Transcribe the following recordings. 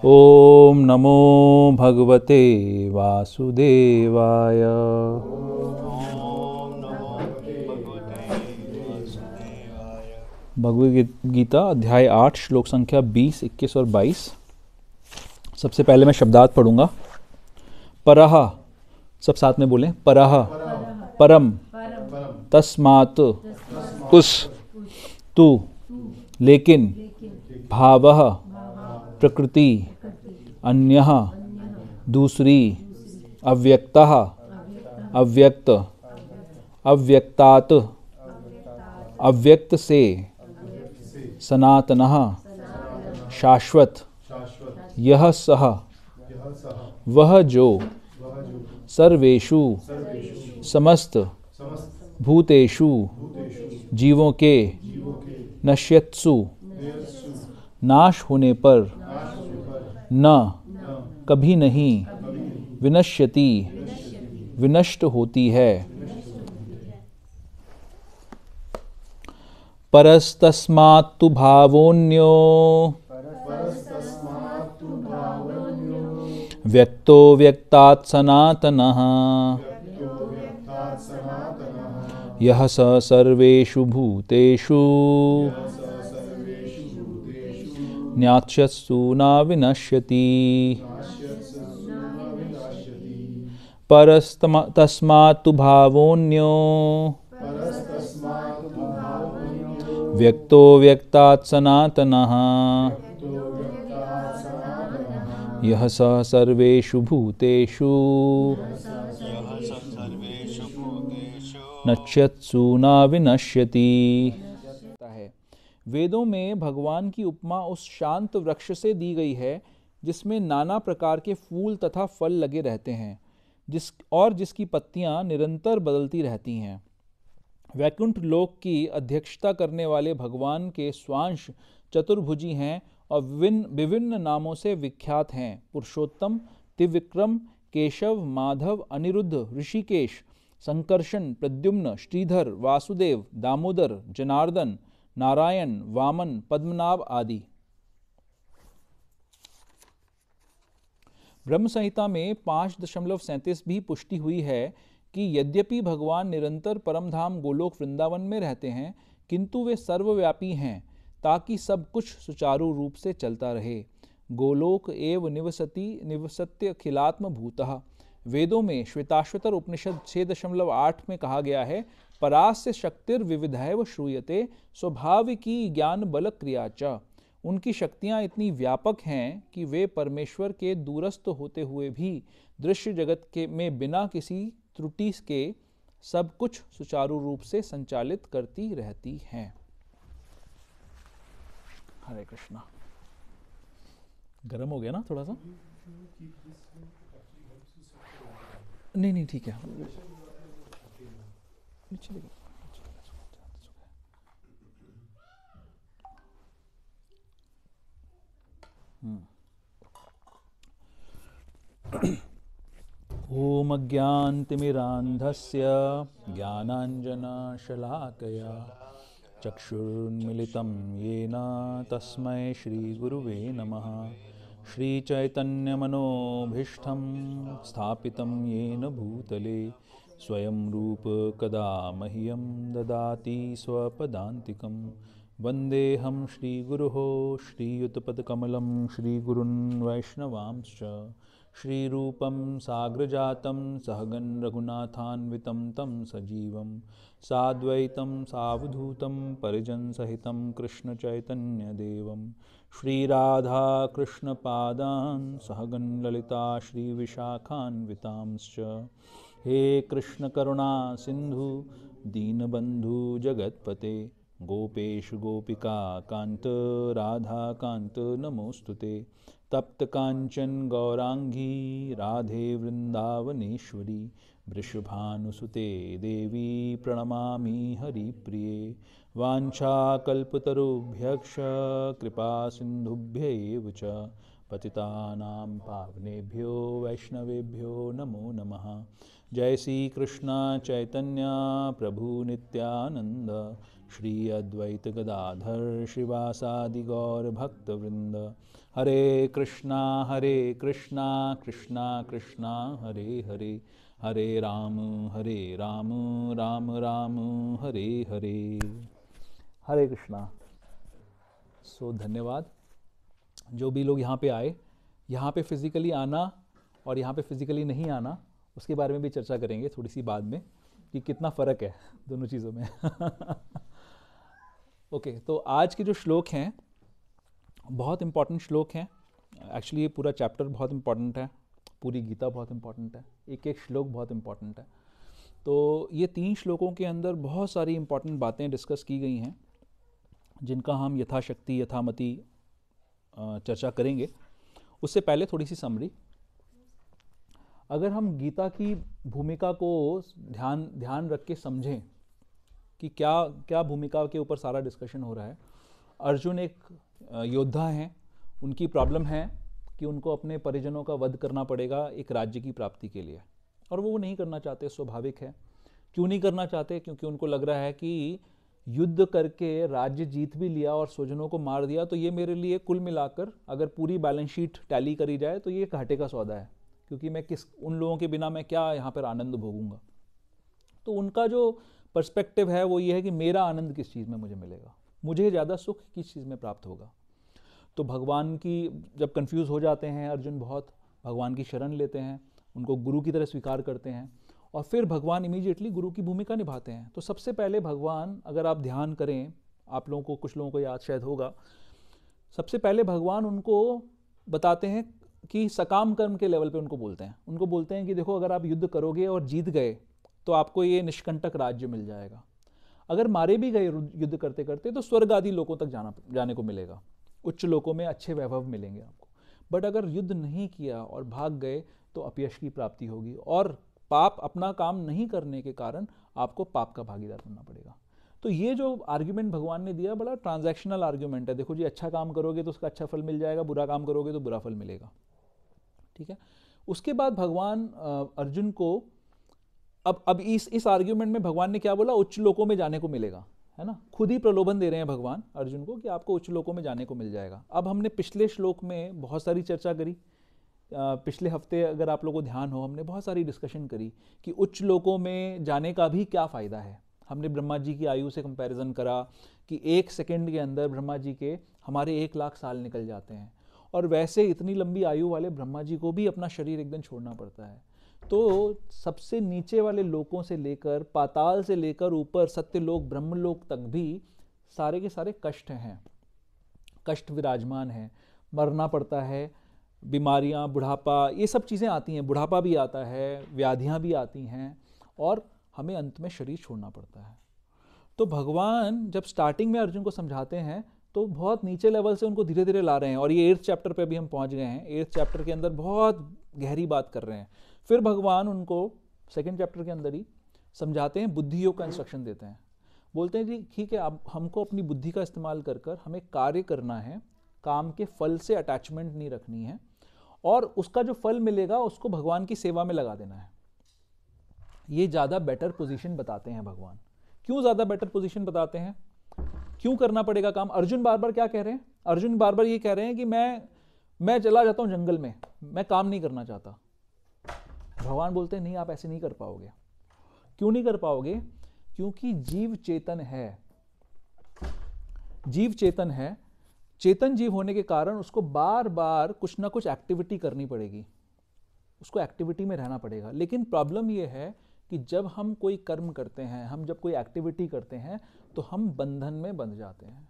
ओम नमो भगवते वासुदेवाय। भगवद गीता अध्याय 8 श्लोक संख्या 20, 21 और 22। सबसे पहले मैं शब्दार्थ पढ़ूंगा। परह, सब साथ में बोलें। परह, परम, तस्मात्, उस, तु, लेकिन, भावः, प्रकृति, अन्यः, दूसरी, अव्यक्तः, अव्यक्त, अव्यक्तात्, अव्यक्त से, सनातनः, शाश्वत, यह सह, वह जो, सर्वेषु, समस्त, भूतेषु, जीवों के, नश्यत्सु, नाश होने पर, न, कभी नहीं, विनश्यति, विनष्ट होती है। परस्तस्मात्तु भावोऽन्यो व्यक्तो व्यक्तात् सनातनः यः स सर्वेषु भूतेषु न्यास्यत्सु न विनश्यति। परस्तस्मात्तु भावोऽन्यो व्यक्तो व्यक्तात् सनातनः यः स सर्वेषु भूतेषु नश्यत्सु न विनश्यति। वेदों में भगवान की उपमा उस शांत वृक्ष से दी गई है जिसमें नाना प्रकार के फूल तथा फल लगे रहते हैं, जिसकी पत्तियां निरंतर बदलती रहती हैं। वैकुंठ लोक की अध्यक्षता करने वाले भगवान के स्वांश चतुर्भुजी हैं और विभिन्न नामों से विख्यात हैं। पुरुषोत्तम, त्रिविक्रम, केशव, माधव, अनिरुद्ध, ऋषिकेश, संकर्षण, प्रद्युम्न, श्रीधर, वासुदेव, दामोदर, जनार्दन, नारायण, वामन, पद्मनाभ आदि। ब्रह्म संहिता में 5.37 भी पुष्टि हुई है कि यद्यपि भगवान निरंतर परमधाम गोलोक वृंदावन में रहते हैं, किंतु वे सर्वव्यापी हैं ताकि सब कुछ सुचारू रूप से चलता रहे। गोलोक एव निवसत्यखिलात्म भूतः। वेदों में श्वेताश्वतर उपनिषद 6.8 में कहा गया है, परास्य शक्तिर्विविधैव श्रूयते स्वाभाविकी ज्ञान बल क्रिया च। उनकी शक्तियां इतनी व्यापक हैं कि वे परमेश्वर के दूरस्थ होते हुए भी दृश्य जगत के में बिना किसी त्रुटि के सब कुछ सुचारू रूप से संचालित करती रहती हैं। हरे कृष्णा। गर्म हो गया ना थोड़ा सा? नहीं ठीक है। ओम अज्ञानतिमिरान्धस्य ज्ञानाञ्जनशलाकया चक्षुर्मिलितं येन तस्मै श्रीगुरुवे नमः। श्रीचैतन्यमनोभीष्टं स्थापितं येन भूतले स्वयं रूप कदा मह्यं ददाति स्वपदान्तिकं। वन्देऽहं श्रीगुरोः श्रीयुतपदकमलं श्रीगुरुन् वैष्णवांश्च। श्रीरूपं साग्रजातं सहगण रघुनाथान्वितं तं सजीवं साद्वैतं सावधूतं परिजनसहितं कृष्णचैतन्यदेवं श्रीराधा कृष्णपादान् सहगण ललिता श्रीविशाखान्वितांश्च। हे कृष्ण करुणा सिंधु दीनबंधु जगत्पते गोपेश गोपिका कांत राधा कांत नमोस्तुते। तप्त कांचन गौरांगी राधे वृंदावनेश्वरी वृषभानुसुते देवी प्रणमामि हरिप्रिये। वाञ्छाकल्पतरुभ्यश्च कृपा सिन्धुभ्यैव च पतितानां पावनेभ्यो वैष्णवेभ्यो नमो नमः। जय श्री कृष्ण चैतन्य प्रभु नित्यानंद, श्री अद्वैत गदाधर श्रीवासादि गौर भक्तवृंद। हरे कृष्णा कृष्णा कृष्णा हरे हरे, हरे राम राम राम हरे हरे। हरे कृष्णा। सो धन्यवाद जो भी लोग यहाँ पे आए। यहाँ पे फिज़िकली आना और यहाँ पे फिज़िकली नहीं आना, उसके बारे में भी चर्चा करेंगे थोड़ी सी बाद में कि कितना फ़र्क है दोनों चीज़ों में। ओके, तो आज के जो श्लोक हैं बहुत इम्पॉर्टेंट श्लोक हैं। एक्चुअली ये पूरा चैप्टर बहुत इम्पॉर्टेंट है, पूरी गीता बहुत इम्पॉर्टेंट है, एक एक श्लोक बहुत इम्पॉर्टेंट है। तो ये 3 श्लोकों के अंदर बहुत सारी इम्पॉर्टेंट बातें डिस्कस की गई हैं जिनका हम यथाशक्ति यथामति चर्चा करेंगे। उससे पहले थोड़ी सी समरी। अगर हम गीता की भूमिका को ध्यान रख के समझें कि क्या भूमिका के ऊपर सारा डिस्कशन हो रहा है। अर्जुन एक योद्धा हैं, उनकी प्रॉब्लम है कि उनको अपने परिजनों का वध करना पड़ेगा एक राज्य की प्राप्ति के लिए, और वो नहीं करना चाहते, स्वाभाविक है। क्यों नहीं करना चाहते? क्योंकि उनको लग रहा है कि युद्ध करके राज्य जीत भी लिया और स्वजनों को मार दिया तो ये मेरे लिए कुल मिलाकर अगर पूरी बैलेंस शीट टैली करी जाए तो ये घाटे का सौदा है, क्योंकि मैं उन लोगों के बिना मैं क्या यहाँ पर आनंद भोगूंगा। तो उनका जो पर्सपेक्टिव है वो ये है कि मेरा आनंद किस चीज़ में मुझे मिलेगा, मुझे ज़्यादा सुख किस चीज़ में प्राप्त होगा। तो भगवान की जब कंफ्यूज हो जाते हैं अर्जुन, बहुत भगवान की शरण लेते हैं, उनको गुरु की तरह स्वीकार करते हैं, और फिर भगवान इमीडिएटली गुरु की भूमिका निभाते हैं। तो सबसे पहले भगवान, अगर आप ध्यान करें, आप लोगों को, कुछ लोगों को याद शायद होगा, सबसे पहले भगवान उनको बताते हैं कि सकाम कर्म के लेवल पे उनको बोलते हैं कि देखो, अगर आप युद्ध करोगे और जीत गए तो आपको ये निष्कंटक राज्य मिल जाएगा। अगर मारे भी गए युद्ध करते करते तो स्वर्ग आदि लोकों तक जाने को मिलेगा, उच्च लोकों में अच्छे वैभव मिलेंगे आपको। बट अगर युद्ध नहीं किया और भाग गए तो अपयश की प्राप्ति होगी, और पाप, अपना काम नहीं करने के कारण आपको पाप का भागीदार बनना पड़ेगा। तो ये जो आर्ग्यूमेंट भगवान ने दिया बड़ा ट्रांजैक्शनल आर्ग्यूमेंट है। देखो जी, अच्छा काम करोगे तो उसका अच्छा फल मिल जाएगा, बुरा काम करोगे तो बुरा फल मिलेगा। ठीक है। उसके बाद भगवान अर्जुन को अब इस आर्ग्यूमेंट में भगवान ने क्या बोला? उच्च लोकों में जाने को मिलेगा, है ना। खुद ही प्रलोभन दे रहे हैं भगवान अर्जुन को कि आपको उच्च लोकों में जाने को मिल जाएगा। अब हमने पिछले श्लोक में बहुत सारी चर्चा करी, पिछले हफ्ते अगर आप लोगों को ध्यान हो, हमने बहुत सारी डिस्कशन करी कि उच्च लोकों में जाने का भी क्या फ़ायदा है। हमने ब्रह्मा जी की आयु से कंपैरिजन करा कि 1 सेकंड के अंदर ब्रह्मा जी के हमारे 1 लाख साल निकल जाते हैं, और वैसे इतनी लंबी आयु वाले ब्रह्मा जी को भी अपना शरीर एकदम छोड़ना पड़ता है। तो सबसे नीचे वाले लोकों से लेकर, पाताल से लेकर ऊपर सत्यलोक ब्रह्मलोक तक भी सारे के सारे कष्ट हैं, कष्ट विराजमान हैं। मरना पड़ता है, बीमारियां, बुढ़ापा, ये सब चीज़ें आती हैं, बुढ़ापा भी आता है, व्याधियां भी आती हैं, और हमें अंत में शरीर छोड़ना पड़ता है। तो भगवान जब स्टार्टिंग में अर्जुन को समझाते हैं तो बहुत नीचे लेवल से उनको धीरे धीरे ला रहे हैं, और ये 8th चैप्टर पे भी हम पहुंच गए हैं। 8th चैप्टर के अंदर बहुत गहरी बात कर रहे हैं। फिर भगवान उनको 2nd चैप्टर के अंदर ही समझाते हैं, बुद्धि योग का इंस्ट्रक्शन देते हैं। बोलते हैं जी ठीक है, अब हमको अपनी बुद्धि का इस्तेमाल कर कर हमें कार्य करना है, काम के फल से अटैचमेंट नहीं रखनी है, और उसका जो फल मिलेगा उसको भगवान की सेवा में लगा देना है। ये ज़्यादा बेटर पोजीशन बताते हैं भगवान। क्यों ज़्यादा बेटर पोजीशन बताते हैं? क्यों करना पड़ेगा काम? अर्जुन बार बार क्या कह रहे हैं? अर्जुन बार बार ये कह रहे हैं कि मैं चला जाता हूं जंगल में, मैं काम नहीं करना चाहता। भगवान बोलते हैं नहीं, आप ऐसे नहीं कर पाओगे। क्यों नहीं कर पाओगे? क्योंकि जीव चेतन है, जीव चेतन है। चेतन जीव होने के कारण उसको बार बार कुछ ना कुछ एक्टिविटी करनी पड़ेगी, उसको एक्टिविटी में रहना पड़ेगा। लेकिन प्रॉब्लम यह है कि जब हम कोई कर्म करते हैं, हम जब कोई एक्टिविटी करते हैं तो हम बंधन में बंध जाते हैं।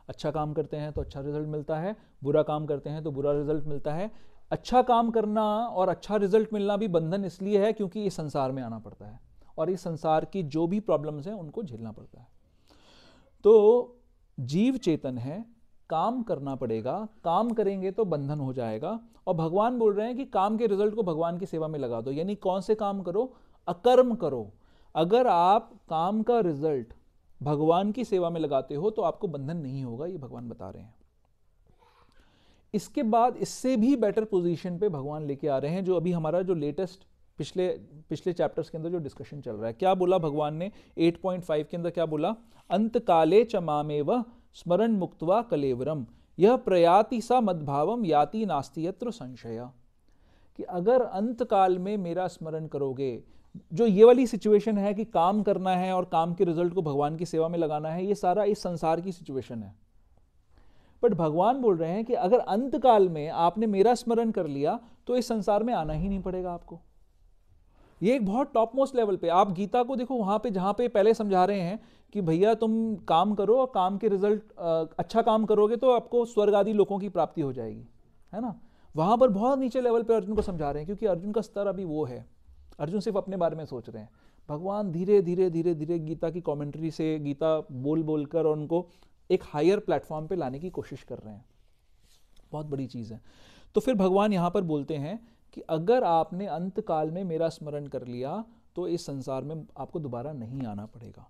अच्छा काम करते हैं तो अच्छा रिजल्ट मिलता है, बुरा काम करते हैं तो बुरा रिजल्ट मिलता है। अच्छा काम करना और अच्छा रिजल्ट मिलना भी बंधन इसलिए है क्योंकि इस संसार में आना पड़ता है, और इस संसार की जो भी प्रॉब्लम्स हैं उनको झेलना पड़ता है। तो जीव चेतन है, काम करना पड़ेगा, काम करेंगे तो बंधन हो जाएगा। और भगवान बोल रहे हैं कि काम के रिजल्ट को भगवान की सेवा में लगा दो। यानी कौन से काम करो? अकर्म करो। अगर आप काम का रिजल्ट भगवान की सेवा में लगाते हो तो आपको बंधन नहीं होगा, ये भगवान बता रहे हैं। इसके बाद इससे भी बेटर पोजीशन पे भगवान लेके आ रहे हैं, जो अभी हमारा जो लेटेस्ट पिछले पिछले चैप्टर्स के अंदर जो डिस्कशन चल रहा है। क्या बोला भगवान ने 8.5 के अंदर, क्या बोला? अंत काले च मामेव स्मरण मुक्त्वा कलेवरम यह प्रयाति सा मद्भावम याति नास्ति यत्र संशय। कि अगर अंत काल में मेरा स्मरण करोगे, जो ये वाली सिचुएशन है कि काम करना है और काम के रिजल्ट को भगवान की सेवा में लगाना है, ये सारा इस संसार की सिचुएशन है। बट भगवान बोल रहे हैं कि अगर अंत काल में आपने मेरा स्मरण कर लिया तो इस संसार में आना ही नहीं पड़ेगा आपको। ये एक बहुत टॉप मोस्ट लेवल पे, आप गीता को देखो, वहां पे जहां पे पहले समझा रहे हैं कि भैया तुम काम करो और काम के रिजल्ट अच्छा काम करोगे तो आपको स्वर्ग आदि लोकों की प्राप्ति हो जाएगी, है ना। वहां पर बहुत नीचे लेवल पे अर्जुन को समझा रहे हैं, क्योंकि अर्जुन का स्तर अभी वो है, अर्जुन सिर्फ अपने बारे में सोच रहे हैं। भगवान धीरे धीरे धीरे धीरे गीता की कमेंट्री से, गीता बोल बोलकर और उनको एक हायर प्लेटफॉर्म पे लाने की कोशिश कर रहे हैं। बहुत बड़ी चीज है। तो फिर भगवान यहां पर बोलते हैं कि अगर आपने अंत काल में मेरा स्मरण कर लिया तो इस संसार में आपको दोबारा नहीं आना पड़ेगा।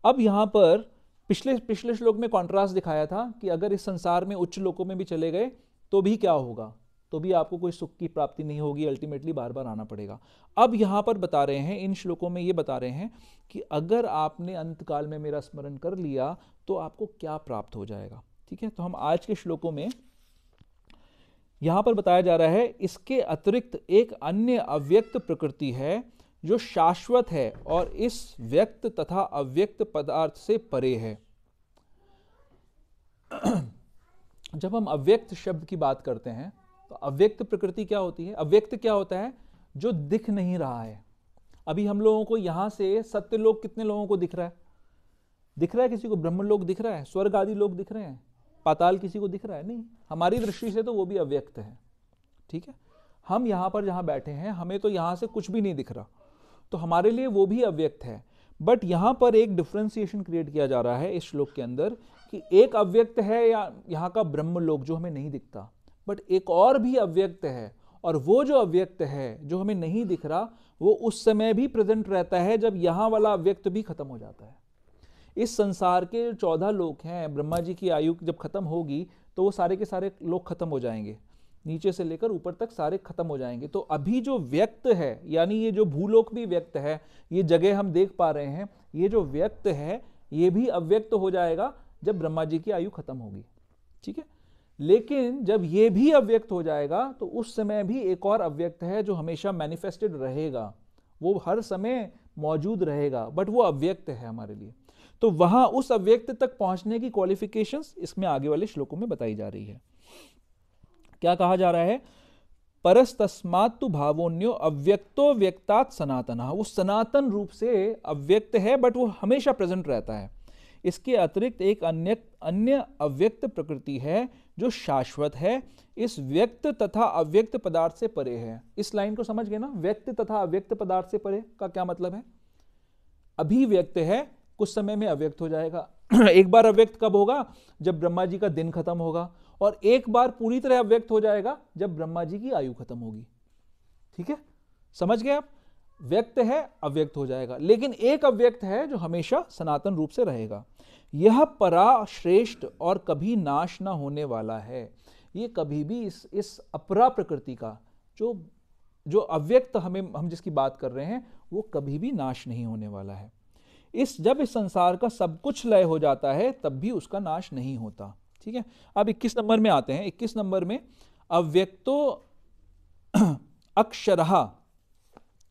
अब यहां पर पिछले श्लोक में कॉन्ट्रास्ट दिखाया था कि अगर इस संसार में उच्च लोकों में भी चले गए तो भी क्या होगा, तो भी आपको कोई सुख की प्राप्ति नहीं होगी, अल्टीमेटली बार बार आना पड़ेगा। अब यहां पर बता रहे हैं, इन श्लोकों में ये बता रहे हैं कि अगर आपने अंत काल में मेरा स्मरण कर लिया तो आपको क्या प्राप्त हो जाएगा। ठीक है, तो हम आज के श्लोकों में यहां पर बताया जा रहा है, इसके अतिरिक्त एक अन्य अव्यक्त प्रकृति है जो शाश्वत है और इस व्यक्त तथा अव्यक्त पदार्थ से परे है। जब हम अव्यक्त शब्द की बात करते हैं तो अव्यक्त प्रकृति क्या होती है? अव्यक्त क्या होता है? जो दिख नहीं रहा है। अभी हम लोगों को यहां से सत्यलोक कितने लोगों को दिख रहा है? दिख रहा है किसी को? ब्रह्मलोक दिख रहा है, स्वर्ग आदि लोग दिख रहे हैं, पाताल किसी को दिख रहा है? नहीं। हमारी दृष्टि से तो वो भी अव्यक्त है। ठीक है, हम यहां पर जहां बैठे हैं हमें तो यहां से कुछ भी नहीं दिख रहा, तो हमारे लिए वो भी अव्यक्त है। बट यहां पर एक डिफरेंशिएशन क्रिएट किया जा रहा है इस श्लोक के अंदर कि एक अव्यक्त है या यहां का ब्रह्मलोक जो हमें नहीं दिखता, बट एक और भी अव्यक्त है, और वो जो अव्यक्त है जो हमें नहीं दिख रहा वो उस समय भी प्रेजेंट रहता है जब यहां वाला अव्यक्त भी खत्म हो जाता है। इस संसार के 14 लोक हैं, ब्रह्मा जी की आयु जब खत्म होगी तो वो सारे के सारे लोक खत्म हो जाएंगे, नीचे से लेकर ऊपर तक सारे खत्म हो जाएंगे। तो अभी जो व्यक्त है, यानी ये जो भूलोक भी व्यक्त है, ये जगह हम देख पा रहे हैं, ये जो व्यक्त है ये भी अव्यक्त हो जाएगा जब ब्रह्मा जी की आयु खत्म होगी। ठीक है, लेकिन जब ये भी अव्यक्त हो जाएगा तो उस समय भी एक और अव्यक्त है जो हमेशा मैनिफेस्टेड रहेगा, वो हर समय मौजूद रहेगा, बट वो अव्यक्त है हमारे लिए। तो वहां उस अव्यक्त तक पहुंचने की क्वालिफिकेशंस इसमें आगे वाले श्लोकों में बताई जा रही है। क्या कहा जा रहा है? परस्तस्मात् तु भावोन्यो अव्यक्तो व्यक्तात् सनातनः। वो सनातन रूप से अव्यक्त है बट वो हमेशा प्रेजेंट रहता है। इसके अतिरिक्त एक अन्य अव्यक्त प्रकृति है जो शाश्वत है, इस व्यक्त तथा अव्यक्त पदार्थ से परे है। इस लाइन को समझ गए ना? व्यक्त तथा अव्यक्त पदार्थ से परे का क्या मतलब है? अभी व्यक्त है, कुछ समय में अव्यक्त हो जाएगा। एक बार अव्यक्त कब होगा? जब ब्रह्मा जी का दिन खत्म होगा, और एक बार पूरी तरह अव्यक्त हो जाएगा जब ब्रह्मा जी की आयु खत्म होगी। ठीक है, समझ गए आप? व्यक्त है, अव्यक्त हो जाएगा, लेकिन एक अव्यक्त है जो हमेशा सनातन रूप से रहेगा। यह परा श्रेष्ठ और कभी नाश ना होने वाला है। ये कभी भी इस अपरा प्रकृति का जो अव्यक्त हम जिसकी बात कर रहे हैं वो कभी भी नाश नहीं होने वाला है। जब इस संसार का सब कुछ लय हो जाता है तब भी उसका नाश नहीं होता। ठीक है, अब 21 नंबर में आते हैं। 21 नंबर में अव्यक्तो अक्षरः,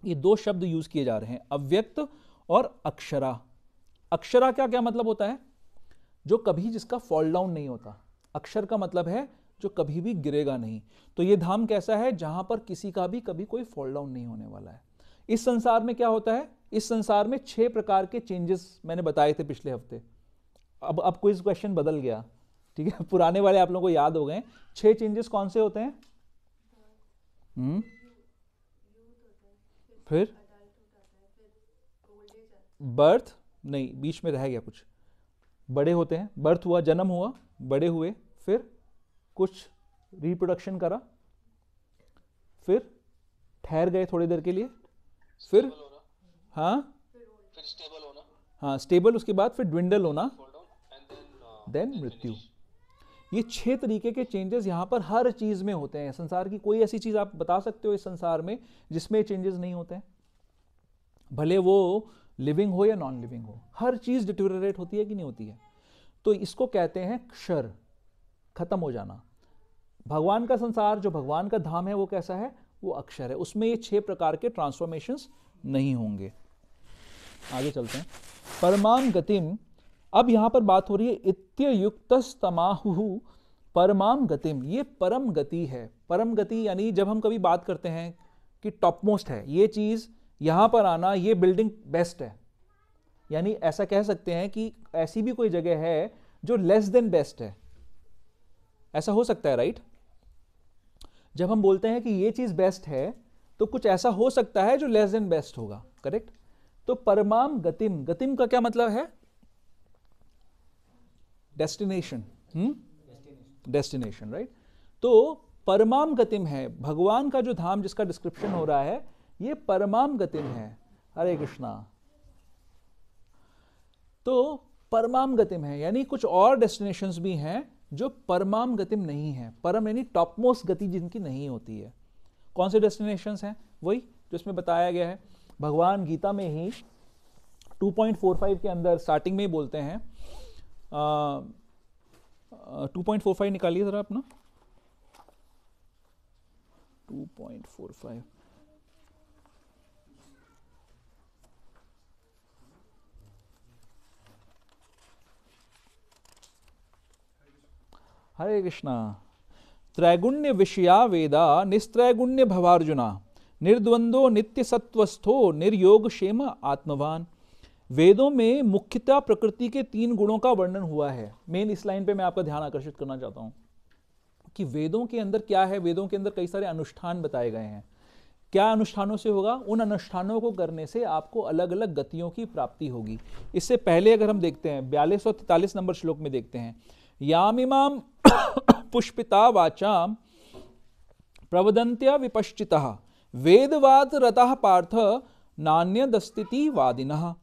ये दो शब्द यूज किए जा रहे हैं, अव्यक्त और अक्षरा। अक्षरा क्या क्या मतलब होता है? जो कभी जिसका फॉल डाउन नहीं होता। अक्षर का मतलब है जो कभी भी गिरेगा नहीं। तो ये धाम कैसा है? जहां पर किसी का भी कभी कोई फॉल डाउन नहीं होने वाला है। इस संसार में क्या होता है? इस संसार में 6 प्रकार के चेंजेस मैंने बताए थे पिछले हफ्ते। अब क्विज क्वेश्चन बदल गया। ठीक है, पुराने वाले आप लोगों को याद हो गए। 6 चेंजेस कौन से होते हैं? फिर बर्थ नहीं, बीच में रह गया कुछ। बड़े होते हैं, बर्थ हुआ, जन्म हुआ, बड़े हुए, फिर कुछ रिप्रोडक्शन करा, फिर ठहर गए थोड़ी देर के लिए, फिर हाँ फिर स्टेबल होना, हाँ स्टेबल, उसके बाद फिर ड्विंडल होना, देन मृत्यु। ये 6 तरीके के चेंजेस यहाँ पर हर चीज में होते हैं। संसार की कोई ऐसी चीज आप बता सकते हो इस संसार में जिसमें चेंजेस नहीं होते हैं? भले वो लिविंग हो या नॉन लिविंग हो, हर चीज डिटोरेट होती है कि नहीं होती है? तो इसको कहते हैं क्षर, खत्म हो जाना। भगवान का संसार, जो भगवान का धाम है, वो कैसा है? वो अक्षर है, उसमें ये 6 प्रकार के ट्रांसफॉर्मेशंस नहीं होंगे। आगे चलते हैं। परमाम गतिम, अब यहां पर बात हो रही है इत्ययुक्तस्तमाहु परमाम गतिम, ये परम गति है। परम गति यानी जब हम कभी बात करते हैं कि टॉप मोस्ट है ये चीज, यहां पर आना, ये बिल्डिंग बेस्ट है, यानी ऐसा कह सकते हैं कि ऐसी भी कोई जगह है जो लेस देन बेस्ट है, ऐसा हो सकता है, राइट? जब हम बोलते हैं कि ये चीज बेस्ट है तो कुछ ऐसा हो सकता है जो लेस देन बेस्ट होगा, करेक्ट? तो परमाम गतिम, गतिम का क्या मतलब है? Destination, destination, right? तो परमाम गतिम है, भगवान का जो धाम जिसका डिस्क्रिप्शन हो रहा है ये परमाम गतिम है। हरे कृष्णा। तो परमाम गतिम है यानी कुछ और डेस्टिनेशंस भी हैं जो परमाम गतिम नहीं है। परम यानी टॉप मोस्ट गति जिनकी नहीं होती है। कौन से डेस्टिनेशंस हैं? वही जो इसमें बताया गया है। भगवान गीता में ही 2.45 के अंदर स्टार्टिंग में ही बोलते हैं, 2.45 निकालिए जरा अपना, 2.45। हरे कृष्णा। त्रैगुण्य विषया वेदा निस्त्रैगुण्य भवार्जुना निर्द्वंदो नित्य सत्वस्थो निर्योग क्षेम आत्मवान। वेदों में मुख्यतः प्रकृति के 3 गुणों का वर्णन हुआ है। मेन इस लाइन पे मैं आपका ध्यान आकर्षित करना चाहता हूं कि वेदों के अंदर क्या है। वेदों के अंदर कई सारे अनुष्ठान बताए गए हैं। क्या अनुष्ठानों से होगा? उन अनुष्ठानों को करने से आपको अलग अलग गतियों की प्राप्ति होगी। इससे पहले अगर हम देखते हैं 42 और 43 नंबर श्लोक में देखते हैं, यामिमाम पुष्पिता वाचाम प्रवदन्त्य विपश्चितः वेदवाद रतः पार्थ नान्यदस्तिति वादिनः।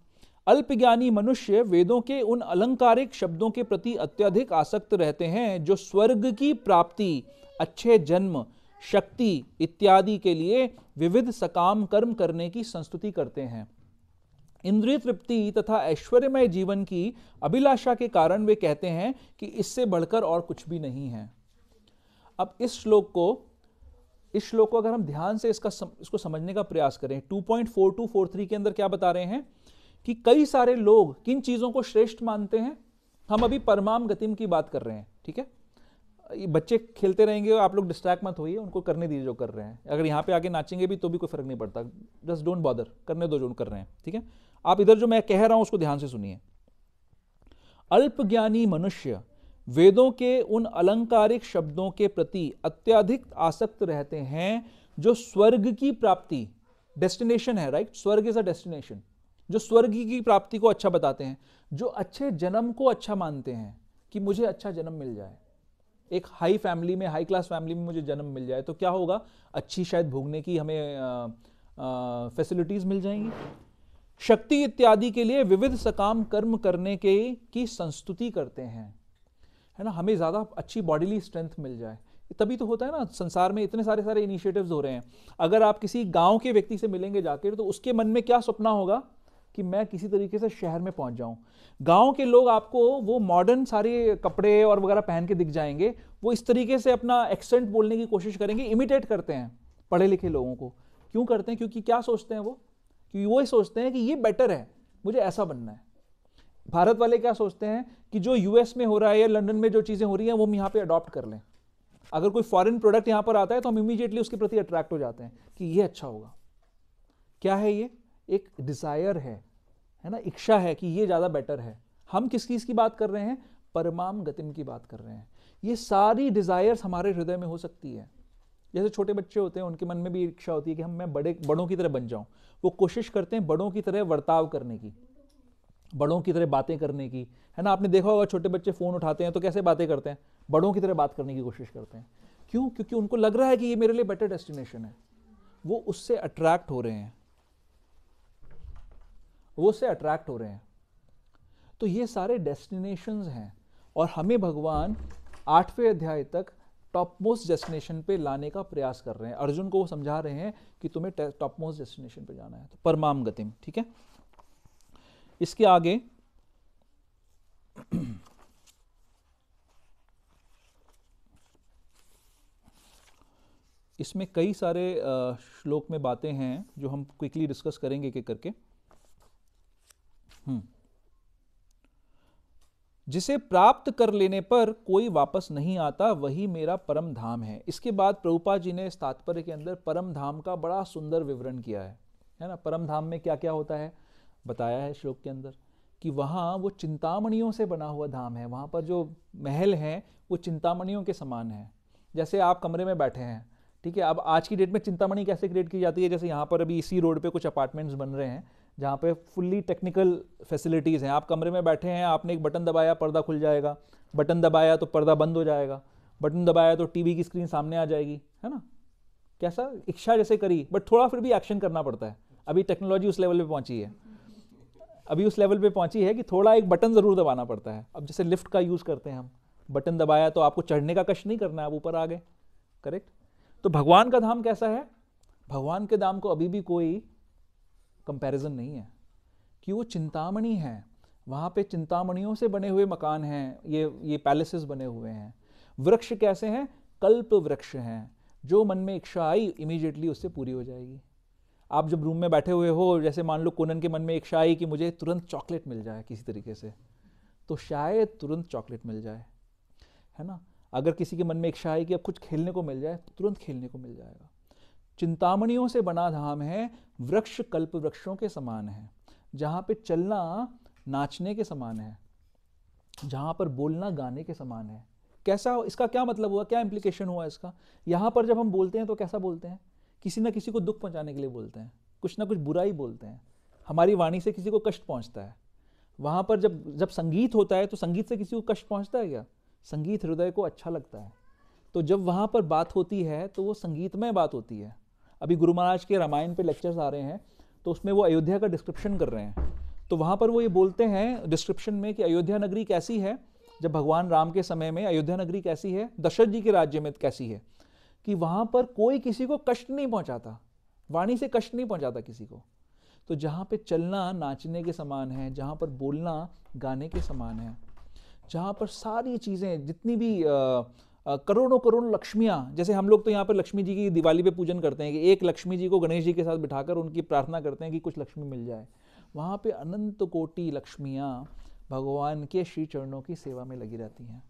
अल्पज्ञानी मनुष्य वेदों के उन अलंकारिक शब्दों के प्रति अत्यधिक आसक्त रहते हैं जो स्वर्ग की प्राप्ति, अच्छे जन्म, शक्ति इत्यादि के लिए विविध सकाम कर्म करने की संस्तुति करते हैं। इंद्रिय तृप्ति तथा ऐश्वर्यमय जीवन की अभिलाषा के कारण वे कहते हैं कि इससे बढ़कर और कुछ भी नहीं है। अब इस श्लोक को अगर हम ध्यान से इसको समझने का प्रयास करें, 2.4243 के अंदर क्या बता रहे हैं कि कई सारे लोग किन चीजों को श्रेष्ठ मानते हैं। हम अभी परमाम गतिम की बात कर रहे हैं, ठीक है? ये बच्चे खेलते रहेंगे, आप लोग डिस्ट्रैक्ट मत होइए, उनको करने दीजिए जो कर रहे हैं। अगर यहाँ पे आके नाचेंगे भी तो भी कोई फर्क नहीं पड़ता, जस्ट डोंट बॉदर, करने दो जो कर रहे हैं, ठीक है? आप इधर जो मैं कह रहा हूं उसको ध्यान से सुनिए। अल्पज्ञानी मनुष्य वेदों के उन अलंकारिक शब्दों के प्रति अत्यधिक आसक्त रहते हैं जो स्वर्ग की प्राप्ति, डेस्टिनेशन है, राइट? स्वर्ग इज अ डेस्टिनेशन, जो स्वर्ग की प्राप्ति को अच्छा बताते हैं, जो अच्छे जन्म को अच्छा मानते हैं कि मुझे अच्छा जन्म मिल जाए, एक हाई फैमिली में, हाई क्लास फैमिली में मुझे जन्म मिल जाए तो क्या होगा? अच्छी शायद भोगने की हमें फैसिलिटीज मिल जाएंगी। शक्ति इत्यादि के लिए विविध सकाम कर्म करने की संस्तुति करते हैं, है ना? हमें ज्यादा अच्छी बॉडीली स्ट्रेंथ मिल जाए, तभी तो होता है ना। संसार में इतने सारे इनिशिएटिव्स हो रहे हैं। अगर आप किसी गांव के व्यक्ति से मिलेंगे जाकर तो उसके मन में क्या सपना होगा कि मैं किसी तरीके से शहर में पहुंच जाऊं। गांव के लोग आपको वो मॉडर्न सारे कपड़े और वगैरह पहन के दिख जाएंगे, वो इस तरीके से अपना एक्सेंट बोलने की कोशिश करेंगे, इमिटेट करते हैं पढ़े लिखे लोगों को। क्यों करते हैं? क्योंकि क्या सोचते हैं वो? क्योंकि वो सोचते हैं कि ये बेटर है, मुझे ऐसा बनना है। भारत वाले क्या सोचते हैं कि जो यूएस में हो रहा है या लंदन में जो चीजें हो रही हैं वो हम यहाँ पे अडॉप्ट कर लें। अगर कोई फॉरेन प्रोडक्ट यहाँ पर आता है तो हम इमीडिएटली उसके प्रति अट्रैक्ट हो जाते हैं कि ये अच्छा होगा। क्या है ये? एक डिजायर है ना, इच्छा है कि ये ज्यादा बेटर है। हम किस चीज की बात कर रहे हैं? परमाम गतिम की बात कर रहे हैं। ये सारी डिजायर्स हमारे हृदय में हो सकती है। जैसे छोटे बच्चे होते हैं, उनके मन में भी इच्छा होती है कि मैं बड़ों की तरह बन जाऊं। वो कोशिश करते हैं बड़ों की तरह वर्ताव करने की, बड़ों की तरह बातें करने की, है ना? आपने देखा होगा छोटे बच्चे फोन उठाते हैं तो कैसे बातें करते हैं? बड़ों की तरह बात करने की कोशिश करते हैं। क्यों? क्योंकि उनको लग रहा है कि ये मेरे लिए बेटर डेस्टिनेशन है। वो उससे अट्रैक्ट हो रहे हैं, वो उससे अट्रैक्ट हो रहे हैं। तो ये सारे डेस्टिनेशंस हैं और हमें भगवान 8वें अध्याय तक टॉप मोस्ट डेस्टिनेशन पे लाने का प्रयास कर रहे हैं। अर्जुन को वो समझा रहे हैं कि तुम्हें टॉप मोस्ट डेस्टिनेशन पे जाना है, तो परमाम गतिम, ठीक है। इसके आगे इसमें कई सारे श्लोक में बातें हैं जो हम क्विकली डिस्कस करेंगे एक एक करके। जिसे प्राप्त कर लेने पर कोई वापस नहीं आता वही मेरा परम धाम है। इसके बाद प्रभुपाद जी ने इस तात्पर्य के अंदर परम धाम का बड़ा सुंदर विवरण किया है ना। परम धाम में क्या क्या होता है बताया है श्लोक के अंदर, कि वहाँ वो चिंतामणियों से बना हुआ धाम है। वहाँ पर जो महल हैं वो चिंतामणियों के समान है। जैसे आप कमरे में बैठे हैं, ठीक है। अब आज की डेट में चिंतामणि कैसे क्रिएट की जाती है, जैसे यहाँ पर अभी इसी रोड पे कुछ अपार्टमेंट्स बन रहे हैं जहाँ पे फुल्ली टेक्निकल फैसिलिटीज़ हैं। आप कमरे में बैठे हैं, आपने एक बटन दबाया पर्दा खुल जाएगा, बटन दबाया तो पर्दा बंद हो जाएगा, बटन दबाया तो टीवी की स्क्रीन सामने आ जाएगी, है ना। कैसा इच्छा जैसे करी, बट थोड़ा फिर भी एक्शन करना पड़ता है। अभी टेक्नोलॉजी उस लेवल पे पहुंची है, अभी उस लेवल पे पहुंची है कि थोड़ा एक बटन ज़रूर दबाना पड़ता है। अब जैसे लिफ्ट का यूज़ करते हैं हम, बटन दबाया तो आपको चढ़ने का कष्ट नहीं करना है, आप ऊपर आ गए, करेक्ट। तो भगवान का धाम कैसा है, भगवान के धाम को अभी भी कोई कंपैरिजन नहीं है, कि वो चिंतामणि है। वहाँ पे चिंतामणियों से बने हुए मकान हैं, ये पैलेसेस बने हुए हैं। वृक्ष कैसे हैं, कल्प वृक्ष हैं। जो मन में इच्छा आई इमीडिएटली उससे पूरी हो जाएगी। आप जब रूम में बैठे हुए हो, जैसे मान लो कोनन के मन में इच्छा आई कि मुझे तुरंत चॉकलेट मिल जाए किसी तरीके से, तो शायद तुरंत चॉकलेट मिल जाए, है ना। अगर किसी के मन में इच्छा आई कि अब कुछ खेलने को मिल जाए तो तुरंत खेलने को मिल जाएगा। चिंतामणियों से बना धाम है, वृक्ष कल्प वृक्षों के समान है, जहाँ पे चलना नाचने के समान है, जहाँ पर बोलना गाने के समान है। कैसा, इसका क्या मतलब हुआ, क्या इंप्लीकेशन हुआ इसका। यहाँ पर जब हम बोलते हैं तो कैसा बोलते हैं, किसी ना किसी को दुख पहुँचाने के लिए बोलते हैं, कुछ ना कुछ बुराई बोलते हैं, हमारी वाणी से किसी को कष्ट पहुँचता है। वहाँ पर जब संगीत होता है तो संगीत से किसी को कष्ट पहुँचता है क्या, संगीत हृदय को अच्छा लगता है। तो जब वहाँ पर बात होती है तो वो संगीतमय बात होती है। अभी गुरु महाराज के रामायण पे लेक्चर्स आ रहे हैं, तो उसमें वो अयोध्या का डिस्क्रिप्शन कर रहे हैं। तो वहाँ पर वो ये बोलते हैं डिस्क्रिप्शन में कि अयोध्या नगरी कैसी है, जब भगवान राम के समय में अयोध्या नगरी कैसी है, दशरथ जी के राज्य में कैसी है, कि वहाँ पर कोई किसी को कष्ट नहीं पहुँचाता, वाणी से कष्ट नहीं पहुँचाता किसी को। तो जहाँ पे चलना नाचने के समान है, जहाँ पर बोलना गाने के समान है, जहाँ पर सारी चीज़ें जितनी भी करोड़ों करोड़ लक्ष्मियाँ, जैसे हम लोग तो यहाँ पर लक्ष्मी जी की दिवाली पे पूजन करते हैं कि एक लक्ष्मी जी को गणेश जी के साथ बिठाकर उनकी प्रार्थना करते हैं कि कुछ लक्ष्मी मिल जाए। वहाँ पे अनंत कोटि लक्ष्मियाँ भगवान के श्री चरणों की सेवा में लगी रहती हैं।